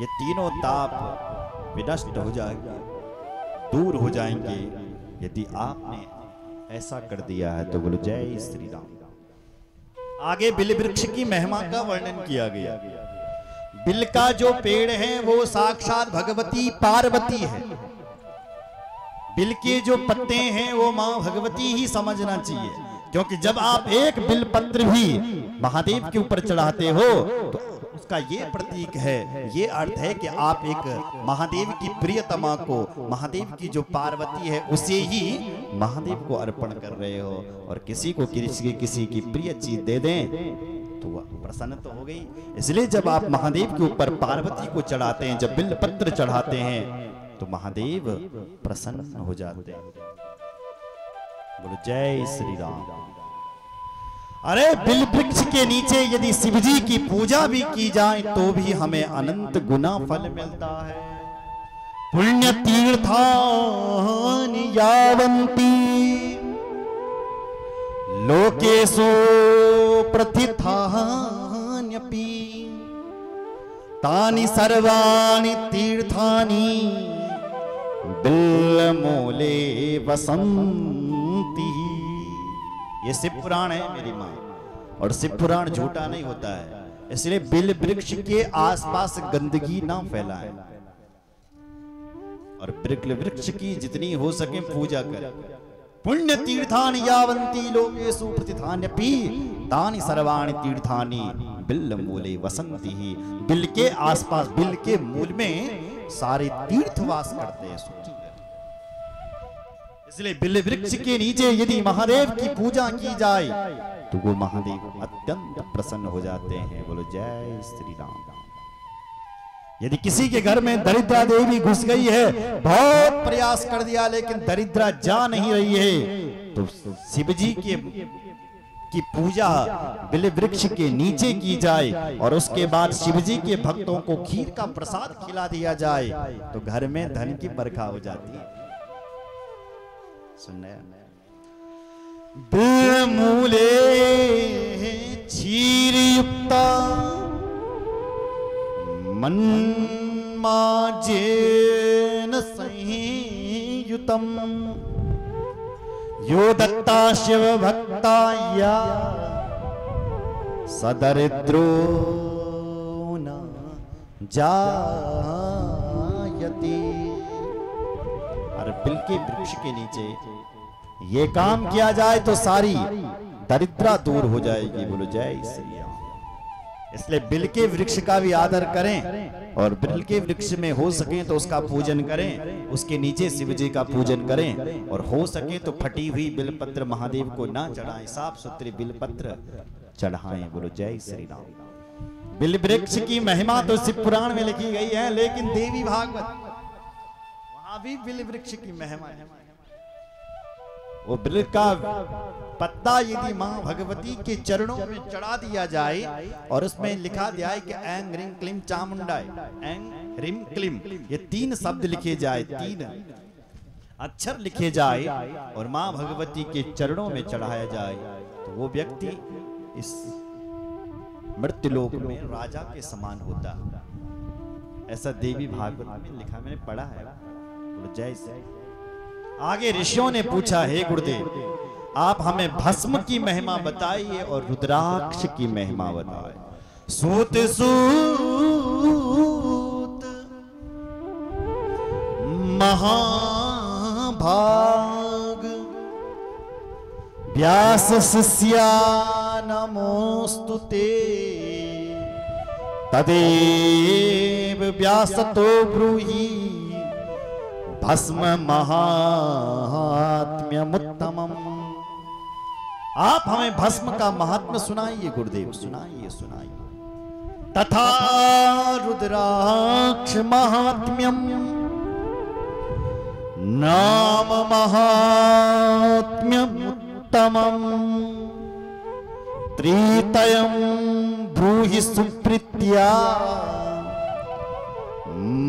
ये तीनों ताप विनष्ट हो जाएंगे, दूर हो जाएंगे यदि आपने ऐसा कर दिया है। तो बोलो जय श्री राम। आगे बिल वृक्ष की महिमा का वर्णन किया गया। बिल का जो पेड़ है वो साक्षात भगवती पार्वती है। बिल के जो पत्ते हैं वो मां भगवती ही समझना चाहिए, क्योंकि जब आप एक बिल पत्र भी महादेव के ऊपर चढ़ाते हो तो उसका ये प्रतीक है, ये अर्थ है कि आप एक महादेव की प्रियतमा को, महादेव की जो पार्वती है उसे ही महादेव को अर्पण कर रहे हो। और किसी को किसी की प्रिय चीज दे दें तो वह प्रसन्न तो हो गई। इसलिए जब आप महादेव के ऊपर पार्वती को चढ़ाते हैं, जब बिल पत्र चढ़ाते हैं तो महादेव प्रसन्न हो जाते हैं। बोलो जय श्री राम। अरे बिल वृक्ष के नीचे यदि शिव जी की पूजा भी की जाए तो भी हमें अनंत गुना फल मिलता है। पुण्य तीर्थानि यावन्ति लोकेषु प्रथितान्यपि तानि सर्वाणि तीर्थानि बिल्वमूले वसन्ति। ये शिव पुराण है मेरी माँ, और शिव पुराण झूठा नहीं होता है, इसलिए बिल वृक्ष के आसपास गंदगी ना फैलाएं और बिल वृक्ष की जितनी हो सके पूजा करें। पुण्य तीर्थानि यावन्ति लोकेषु प्रतिथान्यपि तानि सर्वाणि तीर्थानि बिल्वमूले वसन्ति। बिल के आसपास, बिल के मूल में सारे तीर्थ वास करते हैं। इसलिए बिल वृक्ष के नीचे यदि महादेव की पूजा की जाए तो वो महादेव अत्यंत प्रसन्न हो जाते हैं। बोलो जय श्री राम। यदि किसी के घर में दरिद्रा देवी घुस गई है, बहुत प्रयास कर दिया लेकिन दरिद्रा जा नहीं रही है, तो शिव जी की पूजा बिल वृक्ष के नीचे की जाए और उसके बाद शिव जी के भक्तों को खीर का प्रसाद खिला दिया जाए तो घर में धन की बरखा हो जाती है। सुनने बिल्वमूले क्षीरयुक्ता मन्माजेन संयुतम् यो दत्ता शिव भक्ताया सदरिद्रो न जायते। और बिल के वृक्ष के नीचे ये काम किया जाए तो सारी दरिद्रा दूर हो जाएगी। बोलो जय श्री राम। इसलिए बिल के वृक्ष का भी आदर करें और बिल के वृक्ष में हो सके तो उसका पूजन करें, उसके नीचे शिव जी का पूजन करें और हो सके तो फटी हुई बिलपत्र महादेव को ना चढ़ाएं, साफ सुथरे बिलपत्र चढ़ाएं। बोलो जय श्री राम। बिल वृक्ष की महिमा तो शिव पुराण में लिखी गई है, लेकिन देवी भागवत वहां भी बिल वृक्ष की महिमा है। वो बिल का पत्ता यदि मां भगवती के चरणों में चढ़ा दिया जाए और उसमें लिखा दिया है कि ऐं ह्रीं क्लीं चामुंडाय, ऐं ह्रीं क्लीं, ये 3 शब्द लिखे जाए, 3 अक्षर लिखे जाए और मां भगवती के चरणों में चढ़ाया जाए तो वो व्यक्ति इस मृत्युलोक में राजा के समान होता है। ऐसा देवी भागवत में लिखा, मैंने पढ़ा है। जय श्री। आगे ऋषियों ने पूछा, हे गुरुदेव आप हमें भस्म की महिमा बताइए और रुद्राक्ष की महिमा बताइए। सूत सूत महाभाग व्यास शिष्या नमोस्तुते तदेव व्यासतो ब्रूहि भस्म महात्म्यमुत्तमम्। आप हमें भस्म का महात्म्य सुनाइए गुरुदेव, सुनाइए सुनाइए। तथा रुद्राक्ष महात्म्यम नाम महात्म्यमुत्तमम् त्रितयं ब्रूहि सुप्रीत्या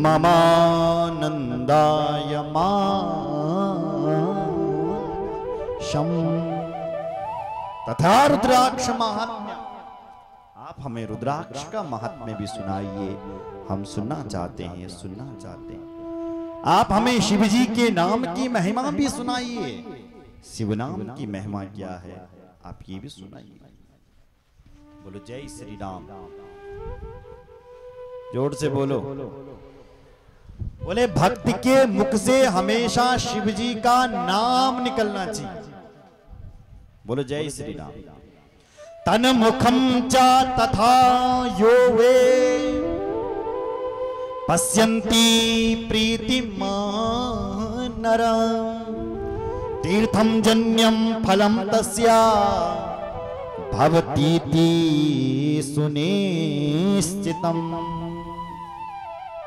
ममानंदाय माशम। तथा रुद्राक्ष महात्म्य, आप हमें रुद्राक्ष का महात्म्य भी सुनाइए, हम सुनना चाहते हैं, सुनना चाहते हैं। आप हमें शिव जी के नाम की महिमा भी सुनाइए, शिव नाम की महिमा क्या है आप ये भी सुनाइए। बोलो जय श्री राम। जोर से बोलो। बोले भक्ति के मुख से हमेशा शिव जी का नाम निकलना चाहिए। बोलो जय श्री राम। तन मुखम चा तथा यो वे पश्यन्ति प्रीतिमान नरं तीर्थम जन्यम फलम तस्या भवतीति सुनिश्चितम।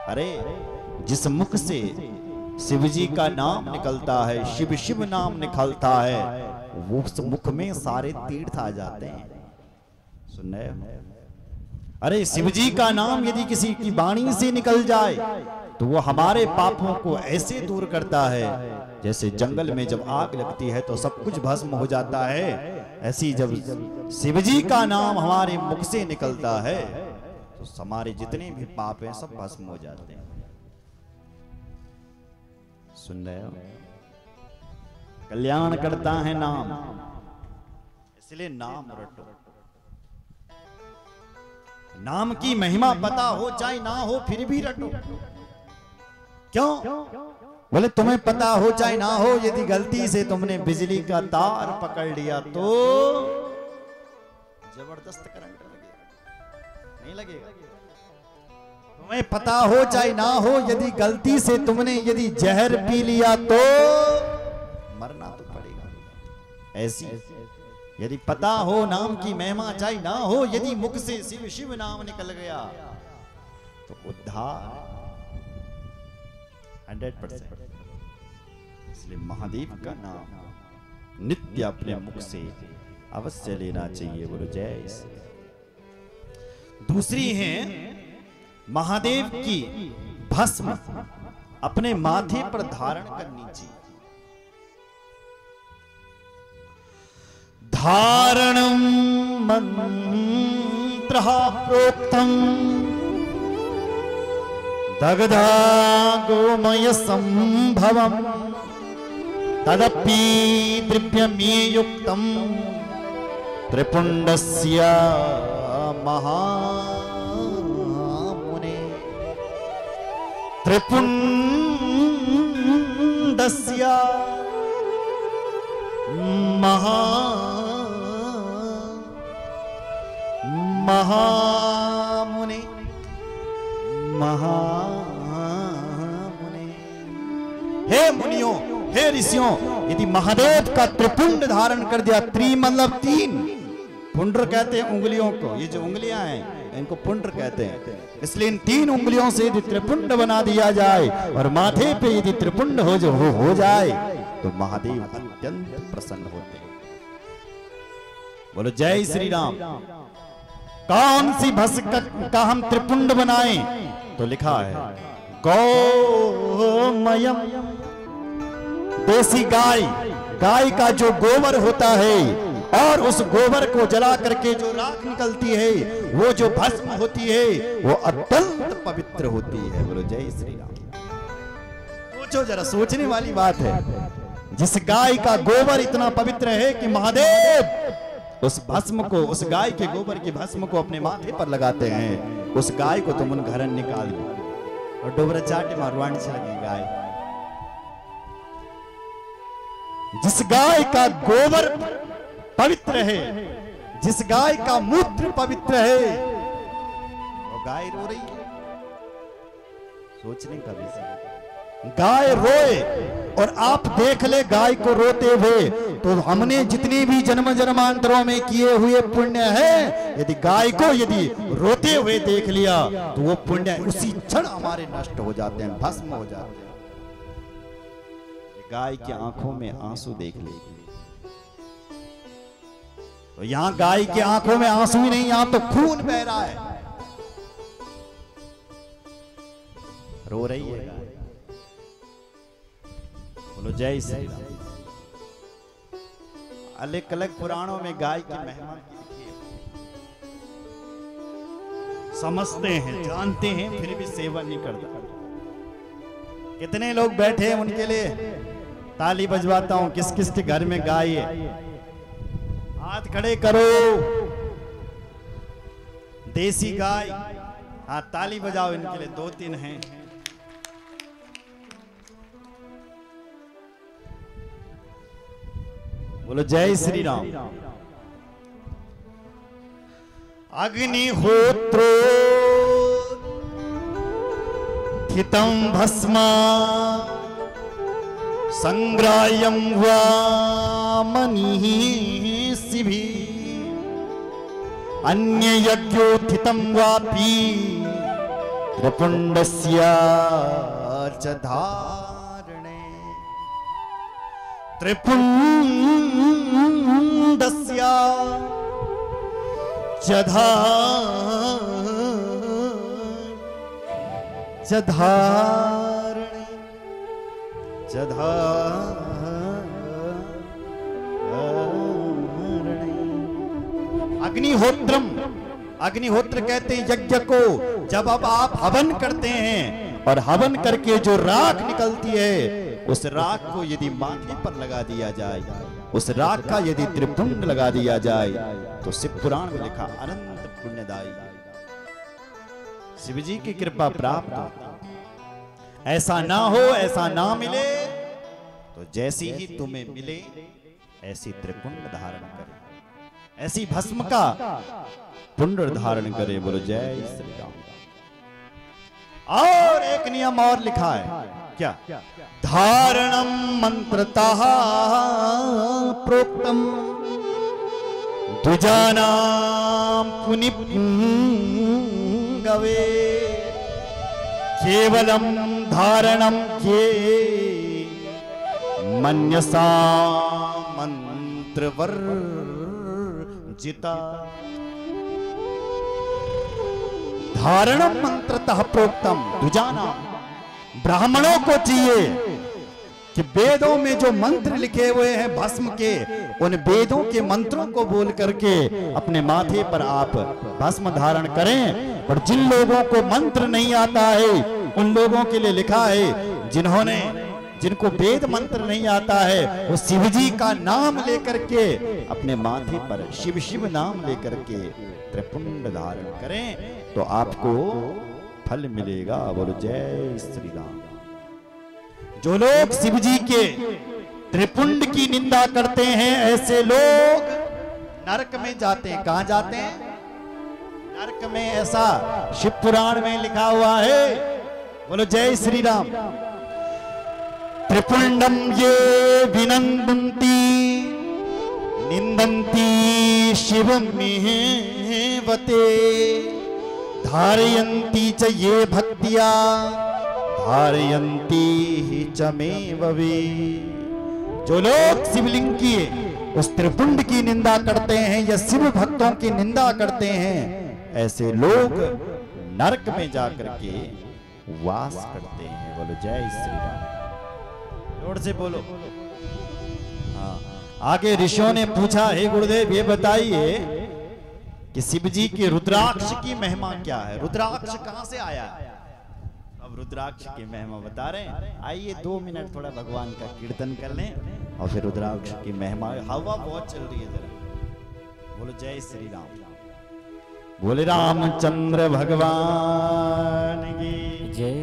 अरे जिस मुख से शिव जी का नाम निकलता है, शिव शिव नाम निकलता है, वो उस मुख में सारे तीर्थ आ जाते हैं। सुन रहे हो? अरे शिव जी का नाम यदि किसी की वाणी से निकल जाए तो वो हमारे पापों को ऐसे दूर करता है जैसे जंगल में जब आग लगती है तो सब कुछ भस्म हो जाता है। ऐसी जब शिव जी का नाम हमारे मुख से निकलता है तो हमारे जितने भी पाप हैं सब भस्म हो जाते हैं। सुन रहे हो? कल्याण करता है नाम, इसलिए नाम रटो। नाम की महिमा पता हो चाहे ना हो फिर भी रटो। क्यों? बोले तुम्हें पता हो चाहे ना हो, यदि गलती से तुमने बिजली का तार पकड़ लिया तो जबरदस्त करंट लगेगा, नहीं लगेगा? तुम्हें पता हो चाहे ना हो, यदि गलती से तुमने यदि जहर पी लिया तो मरना तो पड़ेगा। ऐसी यदि पता हो नाम की महिमा चाहे ना हो, यदि मुख से शिव शिव नाम निकल गया तो उद्धार 100%। इसलिए महादेव का नाम नित्य अपने मुख से अवश्य लेना चाहिए। बोलो जय श्री। दूसरी है महादेव की भस्म अपने माथे पर धारण करनी चाहिए। धारणं मंत्रः प्रोक्तम् दग्धा गोमय संभवम् तदपि द्रव्यमे युक्तम् त्रिपुंडस्य महामुने। त्रिपुंडस्य महामुने महामुने। हे मुनियों, हे ऋषियों, यदि महादेव का त्रिपुंड धारण कर दिया, त्रि मतलब 3, पुंड्र कहते हैं उंगलियों को, ये जो उंगलियां हैं इनको पुंड्र कहते हैं। इसलिए इन 3 उंगलियों से यदि त्रिपुंड बना दिया जाए और माथे पे यदि त्रिपुंड हो जाए तो महादेव अत्यंत प्रसन्न होते हैं। बोलो जय श्री राम। कौन सी भस्म का हम त्रिपुंड बनाएं? तो लिखा है गौमयम, देसी गाय, गाय का जो गोबर होता है और उस गोबर को जला करके जो राख निकलती है, वो जो भस्म होती है वो अत्यंत पवित्र होती है। बोलो जय श्री राम। सोचो जरा, सोचने वाली बात है। जिस गाय का गोबर इतना पवित्र है कि महादेव उस भस्म को, उस गाय के गोबर की भस्म को अपने माथे पर लगाते हैं, उस गाय को तुम उन घर निकाल दो और डोबरा चाटे मारवाड़ी से लगी गाय। जिस गाय का गोबर पवित्र है, जिस गाय का मूत्र पवित्र है, वो गाय रो रही है। सोचने का विषय। गाय रोए और आप देख ले गाय को रोते हुए, तो हमने जितने भी जन्म जन्मांतरों में किए हुए पुण्य है, यदि गाय को यदि रोते हुए देख लिया तो वो पुण्य उसी क्षण हमारे नष्ट हो जाते हैं, भस्म हो जाते हैं। गाय की आंखों में आंसू देख ले, तो यहां गाय की आंखों में आंसू ही नहीं, यहां तो खून बह रहा है। रो रही है गाय। बोलो जय श्री राम। अलग अलग पुराणों में गाय की महिमा लिखी है। समझते हैं, जानते हैं, फिर भी सेवा नहीं करता। कितने लोग बैठे हैं उनके लिए ताली बजवाता हूं। किस किस के घर में गाय है? हाथ खड़े करो। देसी गाय, हाँ ताली बजाओ इनके लिए। 2-3 हैं। बोलो जय श्री राम। अग्निहोत्रो हितं भस्मा संग्राह्यं वा मनिः शिभि अन्ययज्ञोत्थितं वापि त्रिपुंडस्य च धारणे। त्रिपुंडस्य जधारणे अग्निहोत्रम, अग्निहोत्र कहते हैं यज्ञ को। जब अब आप हवन करते हैं और हवन करके जो राख निकलती है, उस राख को यदि माथे पर लगा दिया जाए, उस राख का यदि त्रिपुंड लगा दिया जाए, तो शिव पुराण में लिखा अनंत पुण्यदायी, शिव जी की कृपा प्राप्त होती। ऐसा ना हो, ऐसा ना मिले, तो जैसी ही तुम्हें मिले ऐसी त्रिपुंड धारण करे, ऐसी भस्म का पुंड धारण करे। बोलो जय श्री राम। और एक नियम और लिखा है, क्या? धारणम मंत्रतः प्रोक्तम द्विजानां पुनिगवे केवलम धारणम के मन्यसा मंत्रवर्जिता। धारणम मंत्रतः प्रोक्तम द्विजानां, ब्राह्मणों को चाहिए कि वेदों में जो मंत्र लिखे हुए हैं भस्म के, उन वेदों के मंत्रों को बोल करके अपने माथे पर आप भस्म धारण करें। और जिन लोगों को मंत्र नहीं आता है, उन लोगों के लिए लिखा है, जिनको वेद मंत्र नहीं आता है, वो शिव जी का नाम लेकर के अपने माथे पर शिव शिव नाम लेकर के त्रिपुंड धारण करें, तो आपको फल मिलेगा। बोलो जय श्री राम। जो लोग शिव जी के त्रिपुंड की निंदा करते हैं, ऐसे लोग नरक में जाते हैं। कहां जाते हैं? नरक में। ऐसा शिव पुराण में लिखा हुआ है। बोलो जय श्री राम। त्रिपुंडम ये विनंदन्ति निंदन्ति शिवमेवते धारयन्ति च ये भक्त्या धारयन्ति च मे वे। जो लोग शिवलिंग की उस त्रिपुंड की निंदा करते हैं या शिव भक्तों की निंदा करते हैं, ऐसे लोग नरक में जाकर के वास करते हैं। बोलो जय श्री राम। जोर से बोलो। हाँ। आगे ऋषियों ने पूछा, हे गुरुदेव ये बताइए कि शिव जी के रुद्राक्ष की महिमा क्या है? रुद्राक्ष कहां से आया है? अब रुद्राक्ष की महिमा बता रहे हैं। आइए 2 मिनट थोड़ा भगवान का कीर्तन कर लें और फिर रुद्राक्ष की महिमा। हवा बहुत चल रही है जरा। बोलो जय श्री राम। बोले रामचंद्र भगवान की जय,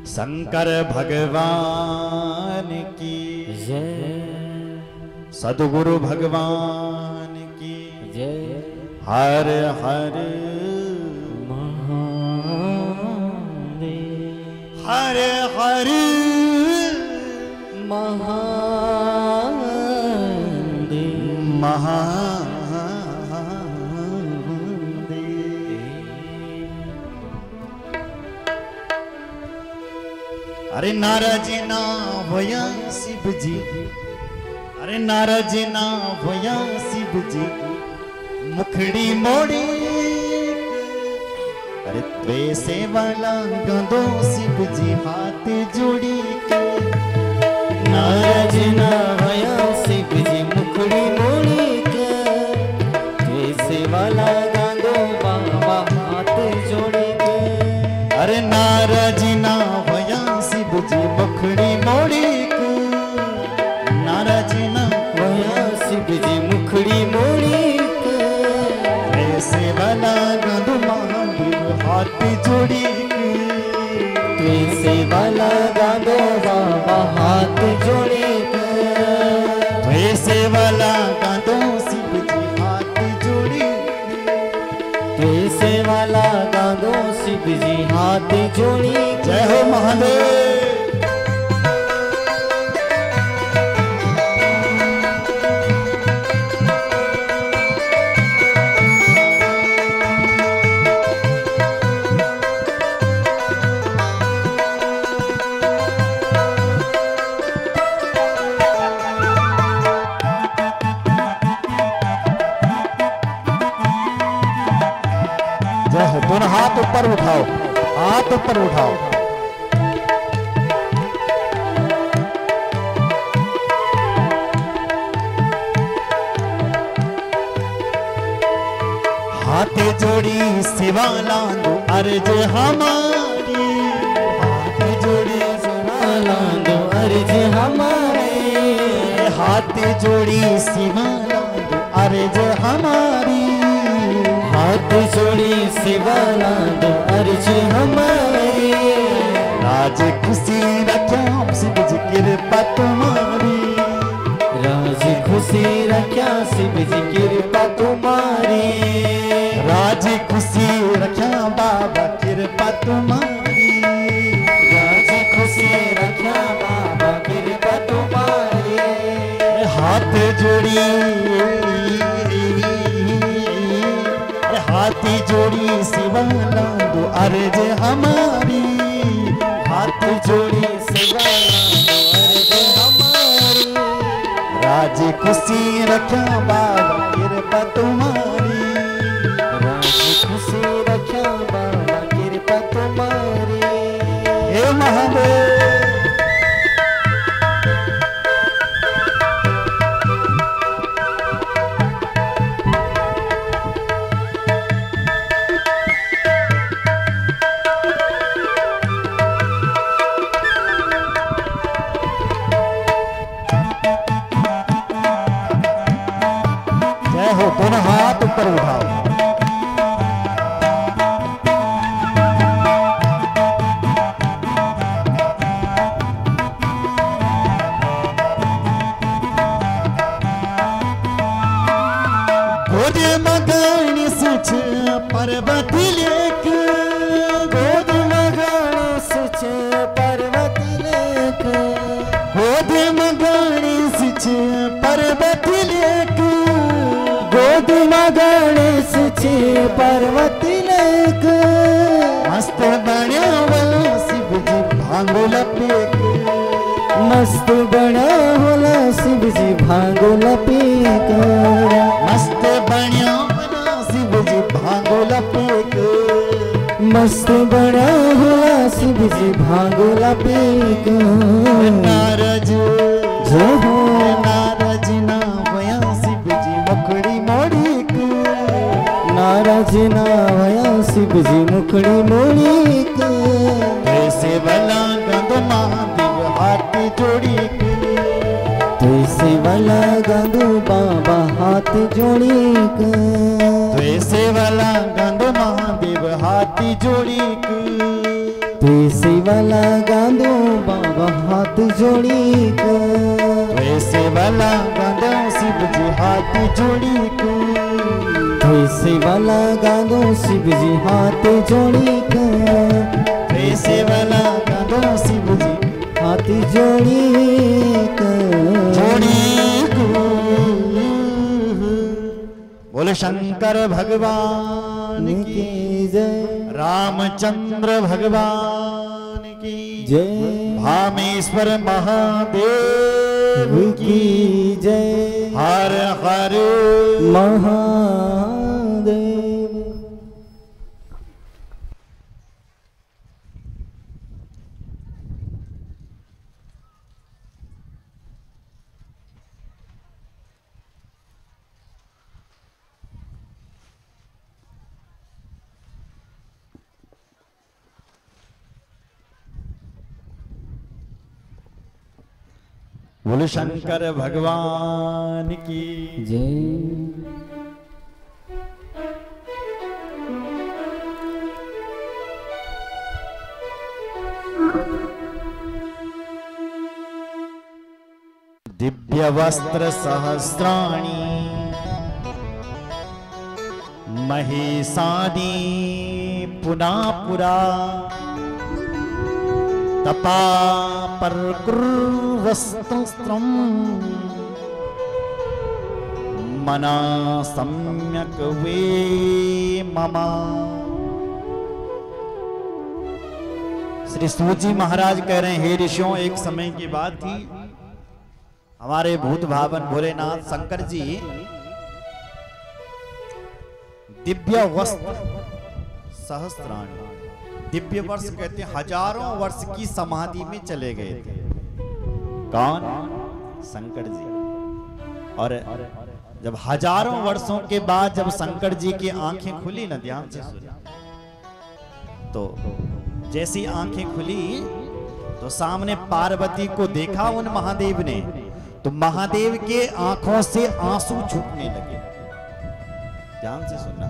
शंकर भगवान की जय, सद्गुरु भगवान की जय। हर हर महादेव, हर हर महादेव, अरे नाराज ना होया शिव जी, अरे नाराज ना होया शिव जी, मुखड़ी मोड़ी अरे त्वेसे वाला गंदो शिव जी हाथ जोड़ी के। नाराज ना होया शिव जी मुखड़ी मोड़ी के, त्वेसे वाला गांदो बाबा हाथ जोड़ी के। अरे नाराज ना होया शिव जी मुखड़ी मोड़ी के, नाराज ना होया शिव जी मुखड़ी मोड़ी के, त्वेसे वाला गंदो महावीर हाथ जोड़ी के। त्वेसे वाला गांदो बाबा हाथ जोड़ी के। त्वेसे वाला गंदो शिव जी हाथ जोड़ी के। त्वेसे वाला गांदो शिव जी हाथ जोड़ी के। जय हो महादेव। जय हो। दोनों हाथ ऊपर उठाओ, हाथ ऊपर उठाओ। हाथ जोड़ी सेवा लांदो अर्ज हमारी, हाथ जोड़ी सेवा लांदो अर्ज हमारी, हाथ जोड़ी सेवा लांदो अर्ज हमारी, हाथ जोड़ी सेवा लांदो अर्ज हमारी। राज खुशी रख्या शिव जी कृपा तुम्हारी, राज खुशी रख्या शिव जी कृपा तुम्हारी, राज खुशी रख्या बाबा कृपा तुम्हारी, राज खुशी रख्या बाबा कृपा तुम्हारी। हाथ जोड़ी, हाथ जोड़ी सेवा लांदो अर्ज हमारी, हाथ जोड़ी सेवा लांदो अर्ज हमारी, राज खुशी रख्या बाबा कृपा तुम्हारी, खुशी रख्या बाबा कृपा तुम्हारी। हे महादेव। जय हो। दोनों हाथ ऊपर उठाओ। गोद मगानी सुच पर्वत लेक, गोद मगाने सुच पर्वत लेक, गोद मगानी सुच पर्वत लेक, गोद मगाने सुच पर्वत लेक। मस्त बण्या वाला शिव जी भांगो लपेक, मस्त बना होला शिव जी भांगो लपेक, मस्त बण्या वाला शिव जी भांगो लपेक, मस्त बना होला शिव जी भांगो लपेक। नारज जय हो। नारज ना वया शिव जी मुखड़ी मोड़ीक, नाराज ना वया शिव जी मुखड़ी मोड़ीक। ऐसे वाला गंद महादेव हाथ जोड़ीक, तुझसे वाला गांधू बाबा हाथ जोड़ीक, ऐसे वाला गंद महादेव हाथ जोड़ीक, तुझसे वाला गांधू बाबा हाथ जोड़ीक, ऐसे वाला गंद शिव जी हाथ जोड़ीक, तुझसे वाला गांधू शिव जी हाथ जोड़ीक, ऐसे वाला गंद शिव जी हाथ जोड़ीक। जोड़ीक। बोले शंकर भगवान की की जय, रामचंद्र भगवान की जय भामेश्वर महादेव की की जय, हर हर महादेव। बोले शंकर भगवान की जय। दिव्य वस्त्र सहस्राणि महेशानि पुना पुरा तपा परकुर्वस्त्रं मना सम्यक वे ममा। श्री सूजी महाराज कह रहे हैं, हे ऋषियों, एक समय की बात थी, हमारे भूत भावन भोलेनाथ शंकर जी दिव्य वस्त्र सहस्त्राणी, दिव्य वर्ष कहते हैं हजारों वर्ष की समाधि में चले गए थे। कौन? शंकर जी। और जब हजारों वर्षों के बाद जब शंकर जी की आंखें खुली ना, ध्यान से सुनिए, तो जैसी आंखें खुली तो सामने पार्वती को देखा उन महादेव ने, तो महादेव के आंखों से आंसू छूटने लगे। ध्यान से सुनना,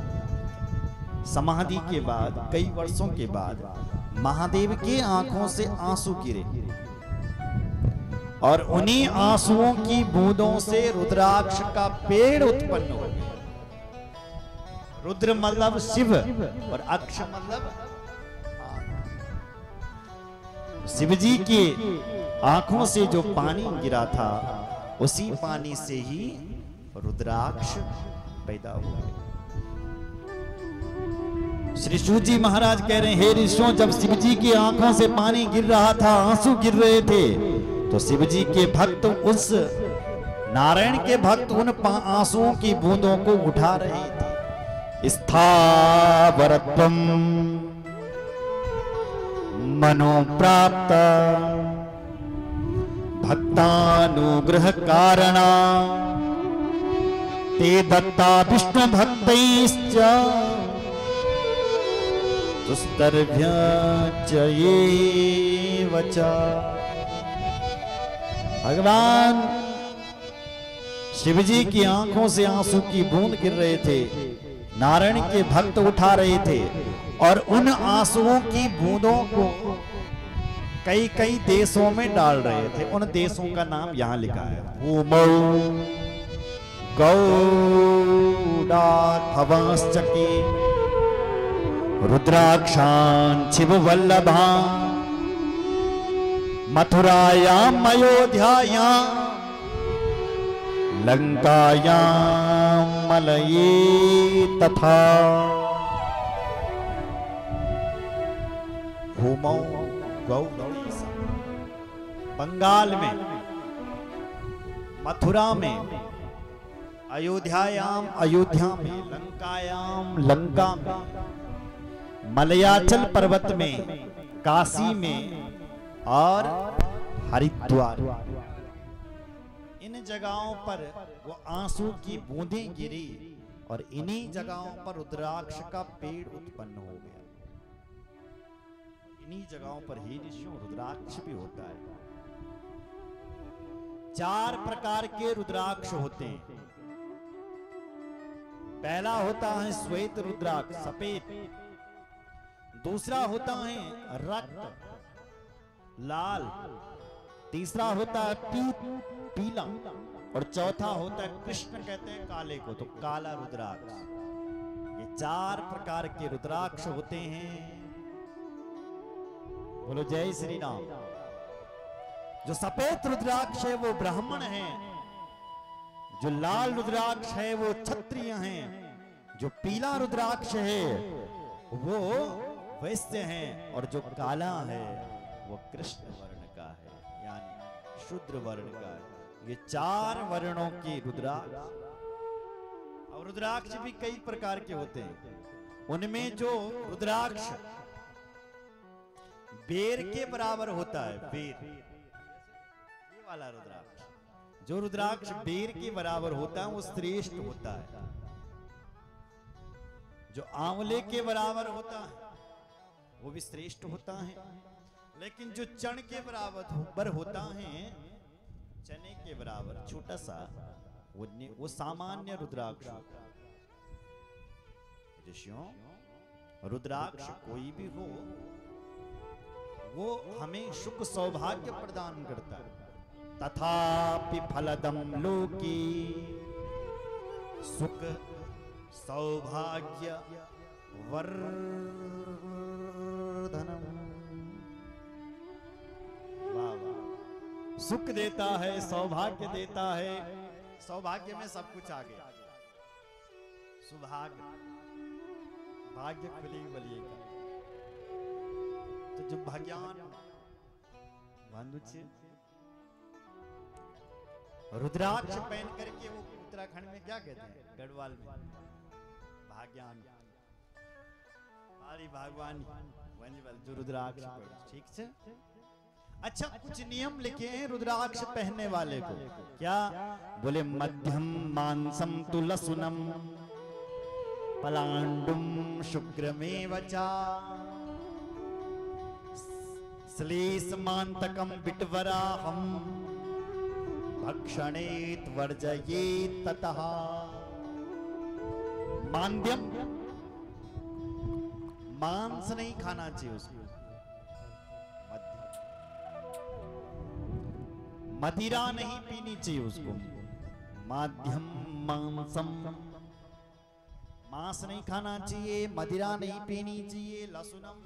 समाधि के बाद कई वर्षों के बाद महादेव के आंखों से आंसू गिरे और उन्हीं आंसुओं की बूंदों से रुद्राक्ष का पेड़ उत्पन्न हो गया। रुद्र मतलब शिव और अक्ष मतलब शिव जी की आंखों से जो पानी गिरा था उसी पानी से ही रुद्राक्ष पैदा हुए। श्री शिव जी महाराज कह रहे हैं, हे ऋषियों, जब शिव जी की आंखों से पानी गिर रहा था, आंसू गिर रहे थे, तो शिव जी के भक्त उस नारायण के भक्त उन आंसुओं की बूंदों को उठा रहे थे। स्थावरत्वम मनो प्राप्त भक्तानुग्रह कारणा ते दत्ता विष्णु भक्तैश्च तुस्तर्भ्य ये वचा। भगवान शिव जी की आंखों से आंसू की बूंद गिर रहे थे, नारायण के भक्त उठा रहे थे और उन आंसुओं की बूंदों को कई कई देशों में डाल रहे थे। उन देशों का नाम यहां लिखा है, भूमौ गौडाभवश्चकी रुद्राक्षान् शिव वल्लभान् मथुरायाम अयोध्यायाम लंकायाम मलये तथा। भूमौ गौड़ीसा, बंगाल में, मथुरा में, अयोध्यायाम अयोध्या में, लंकायाम लंका में, मलयाचल पर्वत में, काशी में और हरिद्वार, इन जगहों पर वो आंसू की बूंदें गिरी और इन्हीं जगहों पर रुद्राक्ष का पेड़ उत्पन्न हो गया। इन्हीं जगहों पर ही ऋषियों रुद्राक्ष भी होता है। 4 प्रकार के रुद्राक्ष होते हैं। पहला होता है श्वेत रुद्राक्ष, सफेद। दूसरा होता है रक्त लाल। तीसरा होता है पीला। और चौथा होता है कृष्ण, कहते हैं काले को, तो काला रुद्राक्ष। ये 4 प्रकार के रुद्राक्ष होते हैं। बोलो जय श्री राम। जो सफेद रुद्राक्ष है वो ब्राह्मण है, जो लाल रुद्राक्ष है वो क्षत्रिय हैं, जो पीला रुद्राक्ष है वो वैश्य हैं, और जो काला है वो कृष्ण वर्ण का है, यानी शूद्र वर्ण का है। ये 4 वर्णों की रुद्राक्ष। और रुद्राक्ष भी कई प्रकार के होते हैं। उनमें जो रुद्राक्ष बेर के बराबर होता है, बेर, ये वाला रुद्राक्ष, जो रुद्राक्ष बेर के बराबर होता है वो श्रेष्ठ होता है। जो आंवले के बराबर होता है वो भी श्रेष्ठ होता है। लेकिन जो चण के बराबर होता है, चने के बराबर छोटा सा, वो सामान्य रुद्राक्ष होता है। ऋषियों, रुद्राक्ष कोई भी हो वो हमें सुख सौभाग्य प्रदान करता है। तथापि फलदम लोकी सुख सौभाग्य वर्धनम। वाह वाह। सुख देता है, सौभाग्य देता है। सौभाग्य में सब कुछ आ गया। सुभाग्य, भाग्य खुली बलिएगा। तो जो भाग्यवान रुद्राक्ष पहन करके, वो उत्तराखंड में क्या कहते हैं, गढ़वाल में भाग्यवान। और बड़ी भगवान जो रुद्राक्ष ठीक है। अच्छा कुछ नियम लिखे हैं रुद्राक्ष पहनने वाले को, क्या बोले? मध्यम मांसम तु लसुनम पलांडुम शुक्रमेव च श्लेषमान्तकं विटवराहं भक्षणेत वर्जयेत ततः। मांद्यम, मांस नहीं खाना चाहिए उसको। मदिरा नहीं पीनी चाहिए उसको। माध्यम मांसम, मांस नहीं खाना चाहिए, मदिरा नहीं पीनी चाहिए। लहसुनम,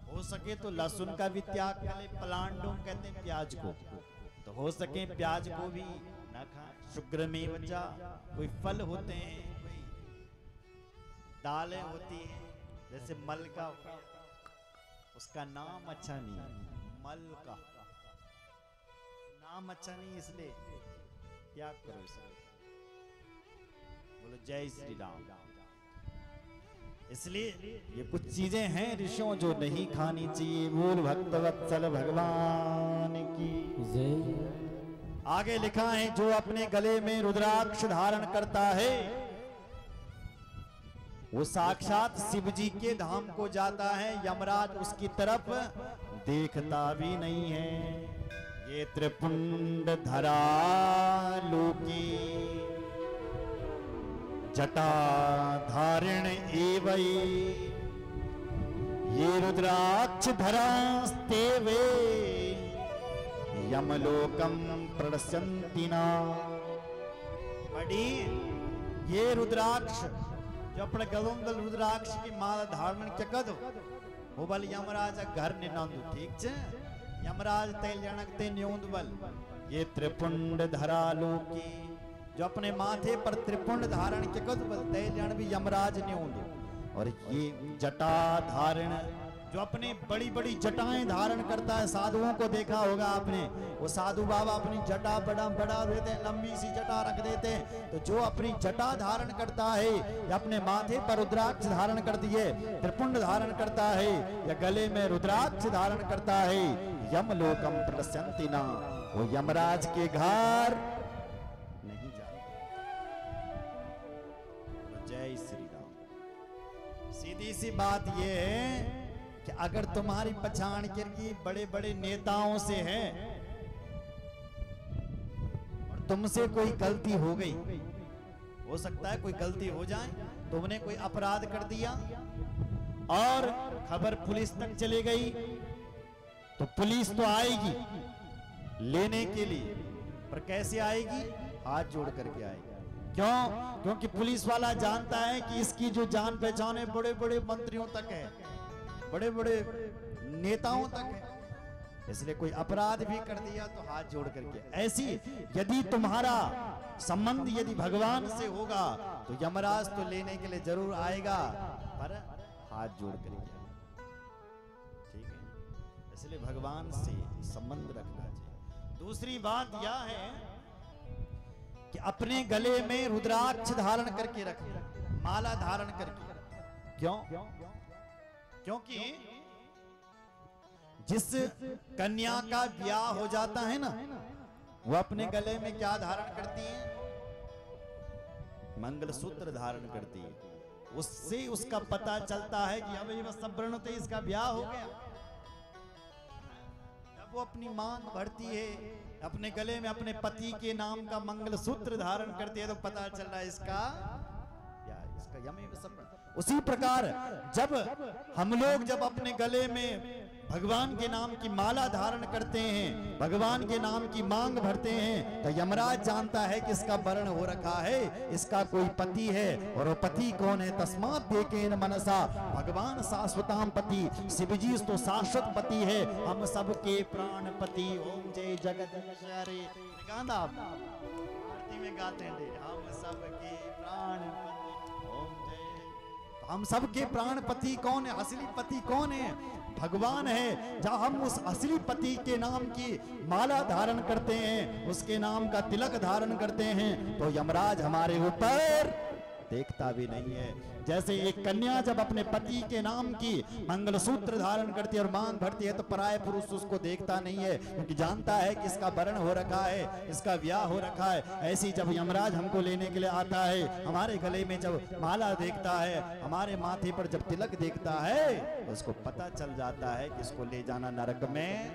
हो सके तो लहसुन का भी त्याग कर ले। पलांडुम कहते हैं प्याज को, तो हो सके प्याज को भी ना खाएं। शुक्र में बचा, कोई फल होते हैं, कोई दालें होती हैं, जैसे मल का, उसका नाम अच्छा नहीं, मल का नाम अच्छा नहीं, इसलिए त्याग करो इसे। बोलो जय श्री राम। इसलिए ये कुछ चीजें हैं ऋषियों जो नहीं खानी चाहिए। बोल भक्तवत्सल भगवान की जय। आगे लिखा है जो अपने गले में रुद्राक्ष धारण करता है वो साक्षात शिव जी के धाम को जाता है। यमराज उसकी तरफ देखता भी नहीं है। ये त्रिपुंड धरा लोकी जटा धारिण एवै ये रुद्राक्ष धरास्ते वे यमलोकम प्रदर्शन्ति ना। बड़ी ये रुद्राक्ष जो अपने गलोंगल रुद्राक्ष की माला धारण चकद वो बल यमराज घर ने नंदु ठीक छे। यमराज तेल जनकते न्योंद बल ये त्रिपुंड धरा लोकी जो अपने माथे पर त्रिपुंड धारण के कद बल तेल जन भी यमराज न्योंद। और ये जटा धारण जो अपने बड़ी बड़ी जटाएं धारण करता है। साधुओं को देखा होगा आपने, वो साधु बाबा अपनी जटा बड़ा बड़ा देते हैं, लंबी सी जटा रख देते हैं। तो जो अपनी जटा धारण करता है या अपने माथे पर रुद्राक्ष धारण कर दिए, त्रिपुंड धारण करता है या गले में रुद्राक्ष धारण करता है, यमलोकम प्रदर्शन्ति ना, वो यमराज के घर नहीं जाता। जय श्री राम। सीधी सी बात ये है कि अगर तुम्हारी पहचान की बड़े बड़े नेताओं से है और तुमसे कोई गलती हो गई, हो सकता है कोई गलती हो जाए, तुमने कोई अपराध कर दिया और खबर पुलिस तक चली गई, तो पुलिस तो आएगी लेने के लिए, पर कैसे आएगी? हाथ जोड़ करके आएगी। क्यों? क्योंकि पुलिस वाला जानता है कि इसकी जो जान पहचान है बड़े बड़े मंत्रियों तक है, बड़े बड़े नेताओं तक है। इसलिए कोई अपराध भी कर दिया तो हाथ जोड़ करके। ऐसी यदि तुम्हारा संबंध यदि भगवान से होगा तो यमराज तो लेने के लिए जरूर आएगा, पर हाथ जोड़ करके। ठीक है, इसलिए भगवान से संबंध रखना चाहिए। दूसरी बात यह है कि अपने गले में रुद्राक्ष धारण करके रखें, माला धारण करके। क्यों? क्योंकि जिस कन्या का ब्याह हो जाता है ना, वो अपने गले में क्या धारण करती है? मंगलसूत्र धारण करती है। उससे उसका पता चलता है कि अब ये सब तो इसका ब्याह हो गया। जब वो अपनी मांग भरती है, अपने गले में अपने पति के नाम का मंगलसूत्र धारण करती है, तो पता चल रहा है इसका उसी प्रकार जब हम लोग जब अपने गले में भगवान के नाम की माला धारण करते हैं, भगवान के नाम की मांग भरते हैं, तो यमराज जानता है कि इसका वर्ण हो रखा है, इसका कोई पति है। और वो पति कौन है? तस्मात् देखेन मनसा भगवान शाश्वताम पति। शिवजी तो शाश्वत पति है, हम सबके प्राणपति। ओम जय जगदीश्वरी गाना आरती में गाते हैं, हम सबके प्राणपति। हम सबके प्राणपति कौन है? असली पति कौन है? भगवान है। जब हम उस असली पति के नाम की माला धारण करते हैं, उसके नाम का तिलक धारण करते हैं, तो यमराज हमारे ऊपर देखता भी नहीं है। जैसे एक कन्या जब अपने पति के नाम की मंगलसूत्र धारण करती है और मांग भरती है तो पराय पुरुष उसको देखता नहीं है, क्योंकि जानता है कि इसका वरण हो रखा है, इसका ब्याह हो रखा है। ऐसी जब यमराज हमको लेने के लिए आता है, हमारे गले में जब माला देखता है, हमारे माथे पर जब तिलक देखता है, तो उसको पता चल जाता है कि इसको ले जाना नरक में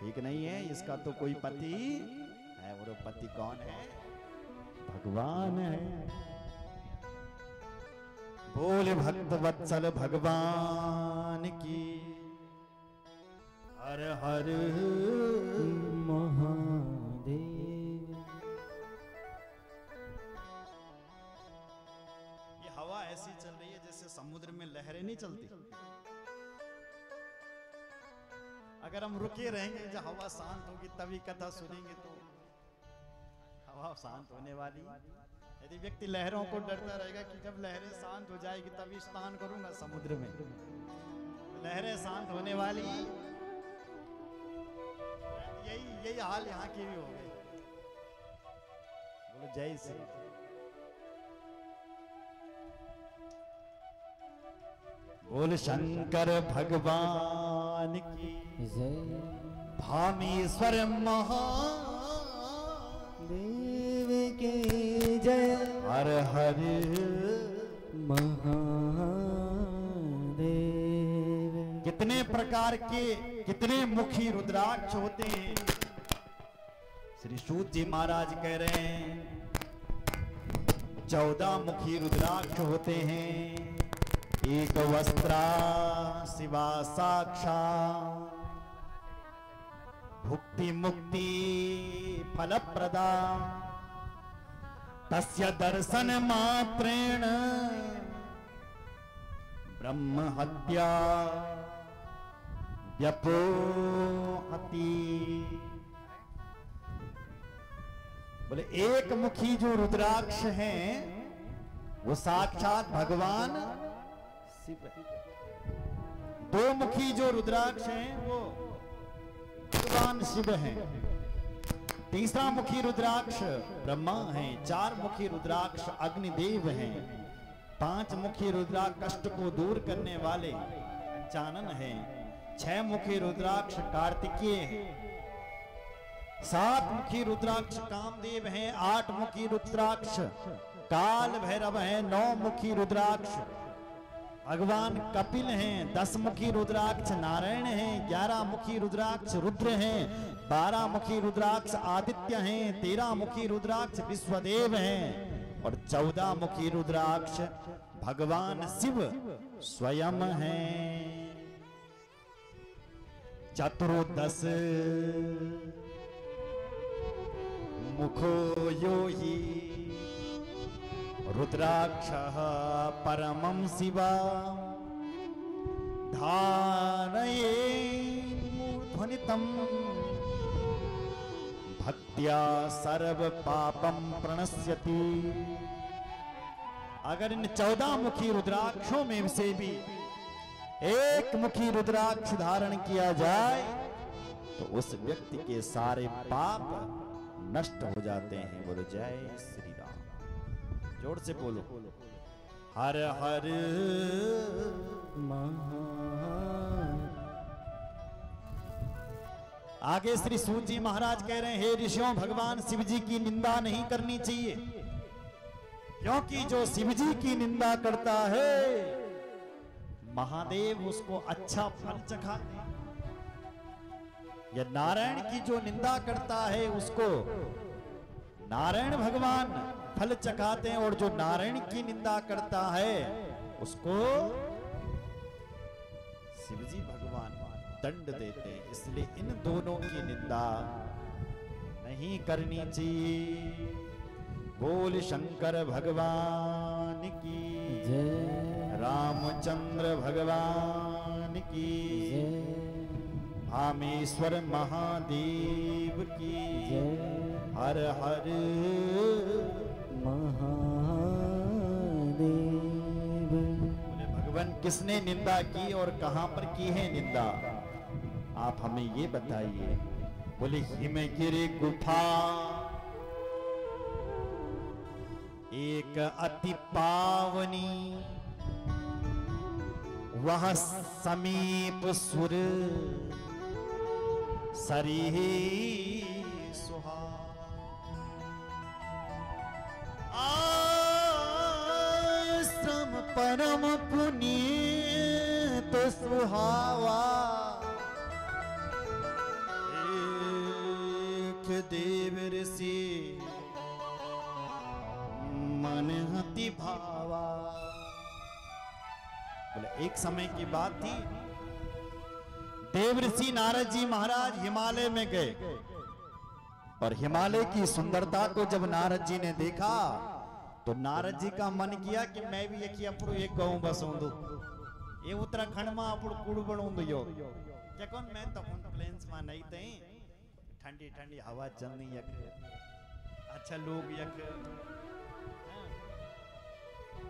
ठीक नहीं है। इसका तो कोई पति है, वो पति कौन है? भगवान है। बोले भक्त वत्सल भगवान की हर हर महादेव। ये हवा ऐसी चल रही है जैसे समुद्र में लहरें नहीं चलती। अगर हम रुके रहेंगे, जब हवा शांत होगी तभी कथा सुनेंगे, तो हवा शांत होने वाली। यदि व्यक्ति लहरों को डरता रहेगा कि जब लहरें शांत हो जाएगी तभी स्नान करूंगा समुद्र में, लहरें शांत होने वाली, यही हाल यहाँ की भी हो गई। बोलो जय श्री। बोल शंकर भगवान की जय। धामेश्वर महादेव की जय। हर हर महादेव। कितने प्रकार के, कितने मुखी रुद्राक्ष होते हैं। श्री सूत जी महाराज कह रहे हैं 14 मुखी रुद्राक्ष होते हैं। एक वस्त्रा शिवा साक्षात् भुक्ति मुक्ति फलप्रदा तस्य दर्शन मात्रेण ब्रह्म हत्या व्यपोहति। बोले एक मुखी जो रुद्राक्ष हैं वो साक्षात भगवान शिव है। दो मुखी जो रुद्राक्ष हैं वो भगवान शिव हैं। तीसरा मुखी रुद्राक्ष ब्रह्मा हैं। 4 मुखी रुद्राक्ष अग्निदेव हैं। 5 मुखी रुद्राक्ष कष्ट को दूर करने वाले पंचानन हैं। 6 मुखी रुद्राक्ष कार्तिकेय हैं। 7 मुखी रुद्राक्ष कामदेव हैं। 8 मुखी रुद्राक्ष काल भैरव हैं। 9 मुखी रुद्राक्ष भगवान कपिल हैं। 10 मुखी रुद्राक्ष नारायण हैं। 11 मुखी रुद्राक्ष रुद्र हैं। 12 मुखी रुद्राक्ष आदित्य हैं। 13 मुखी रुद्राक्ष विश्वदेव हैं और 14 मुखी रुद्राक्ष भगवान शिव स्वयं हैं। चतुर्दश मुखो यो हि रुद्राक्षः परमं शिवा धारये मूर्ध्वनितं भक्त्या सर्व पापं प्रणश्यति। अगर इन 14 मुखी रुद्राक्षों में से भी एक मुखी रुद्राक्ष धारण किया जाए तो उस व्यक्ति के सारे पाप नष्ट हो जाते हैं। बोलो जय श्री राम। जोर से बोलो हर हर आगे श्री सूत जी महाराज कह रहे हैं हे ऋषियों, भगवान शिव जी की निंदा नहीं करनी चाहिए, क्योंकि जो शिव जी की निंदा करता है महादेव उसको अच्छा फल चखाते हैं। या नारायण की जो निंदा करता है उसको नारायण भगवान फल चखाते हैं, और जो नारायण की निंदा करता है उसको शिवजी भगवान दंड देते हैं। इसलिए इन दोनों की निंदा नहीं करनी चाहिए। बोल शंकर भगवान की जय। रामचंद्र भगवान की जय। धामेश्वर महादेव की जय। हर हर महादेव। बोले भगवान किसने निंदा की और कहां पर की है निंदा, आप हमें ये बताइए। बोले हिमगिरि गुफा एक अति पावनी वह समीप सुर सरी सुहा। आश्रम परम पुनीत सुहावा, एक देव ऋषि मन हति भावा। बोले एक समय की बात थी, देव ऋषि नारद जी महाराज हिमालय में गए और हिमालय की सुंदरता को जब नारद जी ने देखा तो नारद जी का मन किया कि मैं भी एक गाँव बसूंदू, ये उत्तराखंड में अपू कूड़ बनूंदू यो क्या कौन मैं तो प्लेन्स में नहीं थे, ठंडी ठंडी हवा चलनी यक, अच्छा लोग यक,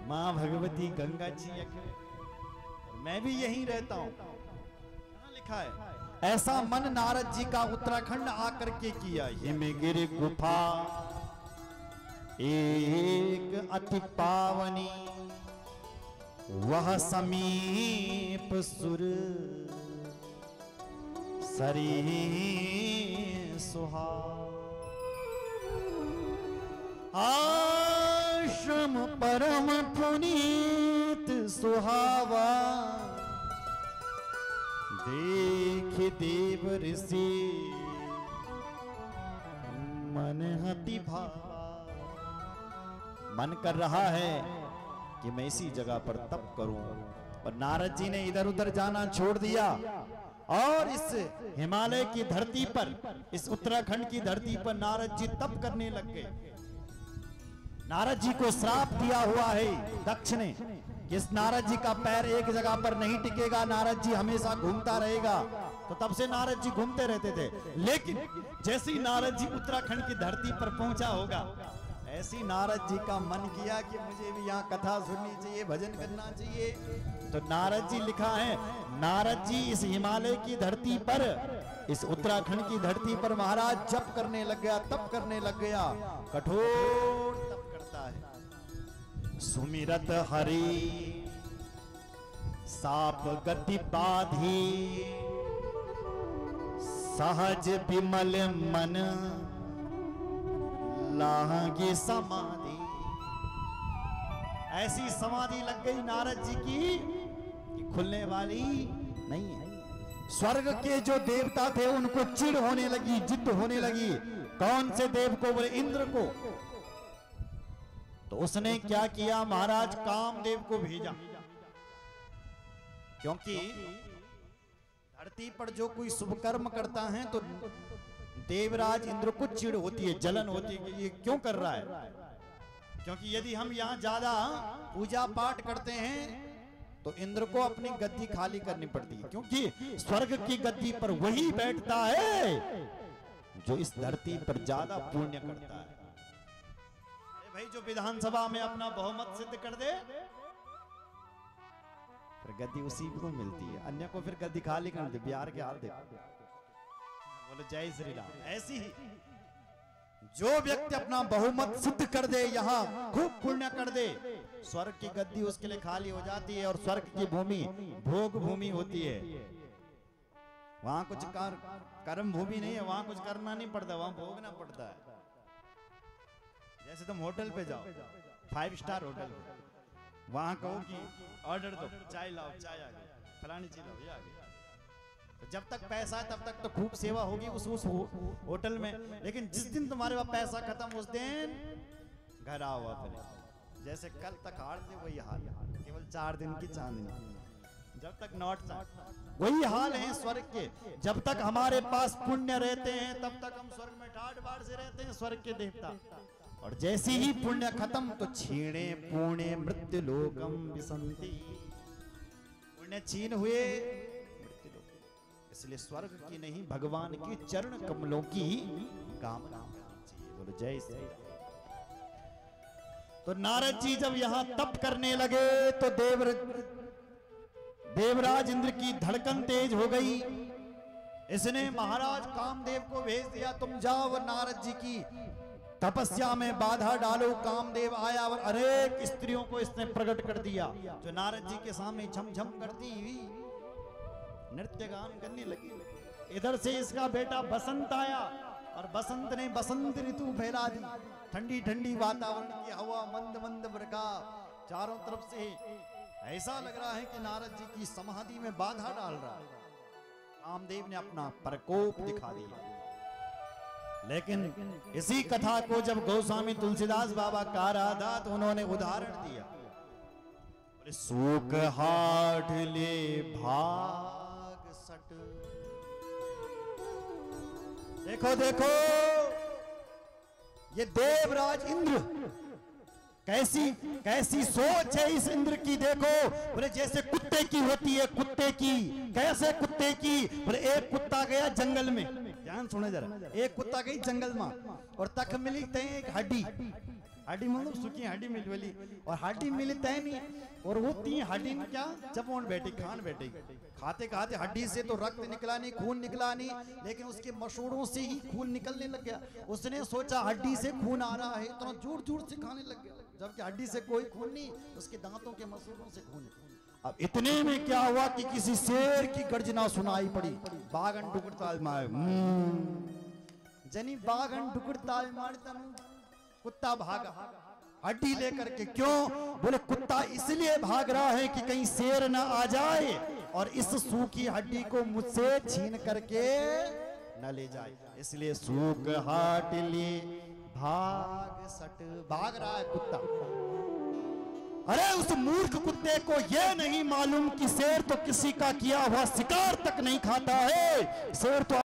माँ भगवती गंगा जी यक, मैं भी यहीं रहता हूं। लिखा है ऐसा मन नारद जी का उत्तराखंड आकर के किया। हिमगिर गुफा एक अति पावनी वह समीप सुर सरी सुहा। आश्रम परम पुनीत सुहावा, देख देव ऋषि मन हति भावा। मन कर रहा है कि मैं इसी जगह पर तप करूं, और नारद जी ने इधर उधर जाना छोड़ दिया और इस हिमालय की धरती पर, इस उत्तराखंड की धरती पर नारद जी तप करने लग गए। नारद जी को श्राप दिया हुआ है दक्ष ने कि इस नारद जी का पैर एक जगह पर नहीं टिकेगा, नारद जी हमेशा घूमता रहेगा। तो तब से नारद जी घूमते रहते थे, लेकिन जैसे ही नारद जी उत्तराखंड की धरती पर पहुंचा होगा, ऐसी नारद जी का मन किया कि मुझे भी यहाँ कथा सुननी चाहिए, भजन करना चाहिए। तो नारद जी लिखा है, नारद जी इस हिमालय की धरती पर, इस उत्तराखंड की धरती पर महाराज जप करने लग गया, तप करने लग गया, कठोर तप करता है। सुमिरत हरि साप गति बाधी, सहज विमल मन लागी समाधि। ऐसी समाधि लग गई नारद जी की कि खुलने वाली नहीं है। स्वर्ग के जो देवता थे उनको चिढ़ होने लगी, जिद होने लगी। कौन से देव को? बोले इंद्र को। तो उसने क्या किया, महाराज कामदेव को भेजा, क्योंकि धरती पर जो कोई शुभ कर्म करता है तो देवराज इंद्र को चिढ़ होती है, जलन होती है कि ये क्यों कर रहा है। क्योंकि यदि हम यहाँ ज्यादा पूजा पाठ करते हैं तो इंद्र को अपनी गद्दी खाली करनी पड़ती है, क्योंकि स्वर्ग की गद्दी पर वही बैठता है जो इस धरती पर ज्यादा पुण्य करता है। भाई जो विधानसभा में अपना बहुमत सिद्ध कर दे फिर गद्दी उसी को मिलती है, अन्य को फिर गद्दी खाली कर दे। बिहार के हाल देखो, बोलो जय श्री राम। ऐसी ही जो व्यक्ति अपना बहुमत सिद्ध कर दे, यहाँ खूब पुण्य कर दे, स्वर्ग की गद्दी उसके लिए खाली हो जाती है। और स्वर्ग की भूमि भोग भूमि होती है, वहां कुछ कर्म भूमि नहीं है, वहां कुछ करना नहीं पड़ता, वहां भोगना पड़ता है। जैसे तुम होटल पे जाओ, 5 स्टार होटल पे, वहां कहो कि ऑर्डर दो, चाय लाओ, चाय आ गई, फलानी चीज लाओ, ये आ गई। तो जब तक पैसा है तब तक तो खूब सेवा होगी उस होटल में, लेकिन जिस दिन तुम्हारे पास पैसा खत्म उस दिन घर आओ अपने। जैसे कल तक हार थे वही हाल, केवल 4 दिन की चांदनी, जब तक नोट वही हाल है स्वर्ग के। जब तक हमारे पास पुण्य रहते हैं तब तक हम स्वर्ग में ठाट बाट से रहते हैं, स्वर्ग के देवता। और जैसे ही पुण्य खत्म तो छीणे पुण्य मृत्यु लोकम विसंति, पुण्य छीन हुए मृत्यु लोक। इसलिए स्वर्ग की नहीं भगवान की चरण कमलों की कामना करनी चाहिए। बोलो जय श्री राम। तो नारद जी जब यहां तप करने लगे तो देवराज इंद्र की धड़कन तेज हो गई। इसने महाराज कामदेव को भेज दिया, तुम जाओ नारद जी की तपस्या में बाधा डालो, कामदेव आया और अनेक स्त्रियों को इसने प्रकट कर दिया, जो नारद जी के सामने झमझम करती हुई नृत्य गान करने लगी। इधर से इसका बेटा बसंत आया और बसंत ने बसंत ऋतु फैला दी, ठंडी ठंडी वातावरण की हवा, मंद मंद बरखा चारों तरफ से, ऐसा लग रहा है कि नारद जी की समाधि में बाधा डाल रहा है। कामदेव ने अपना प्रकोप दिखा दिया। लेकिन इसी कथा को जब गोस्वामी तुलसीदास बाबा का रहा था तो उन्होंने उदाहरण दिया, सूख हाट ले भाग सट। देखो देखो ये देवराज इंद्र, कैसी कैसी सोच है इस इंद्र की। देखो बोले जैसे कुत्ते की होती है, कुत्ते की, कैसे कुत्ते की, बोले एक कुत्ता गया जंगल में, ध्यान सुने जरा, एक कुत्ता गई जंगल में और तक मिली तय एक हड्डी, हड्डी मतलब सूखी हड्डी मिल वाली, और हड्डी मिली तय नहीं, और वो तीन हड्डी में क्या चपौन बैठी, खान बैठी, खाते खाते हड्डी से तो रक्त निकला नहीं, खून निकला नहीं, लेकिन उसके मसूड़ों से ही खून निकलने लग गया। उसने सोचा हड्डी से खून आ रहा है, इतना जोर जोर से खाने लग गया, जबकि हड्डी से कोई खून नहीं, उसके दांतों के मसूड़ों से खून। अब इतने में क्या हुआ कि किसी शेर की गर्जना सुनाई पड़ी, बागन डुकर ताल मार, जनी बागन डुकर ताल मारता, कुत्ता भागा हड्डी लेकर के। क्यों? बोले कुत्ता इसलिए भाग रहा है कि कहीं शेर ना आ जाए और इस सूखी हड्डी को मुझसे छीन करके न ले जाए, इसलिए सूख हाट ले भाग सट, भाग रहा है कुत्ता। अरे उस मूर्ख कुत्ते को यह नहीं मालूम कि शेर तो किसी का किया हुआ शिकार तक नहीं खाता है, शेर तो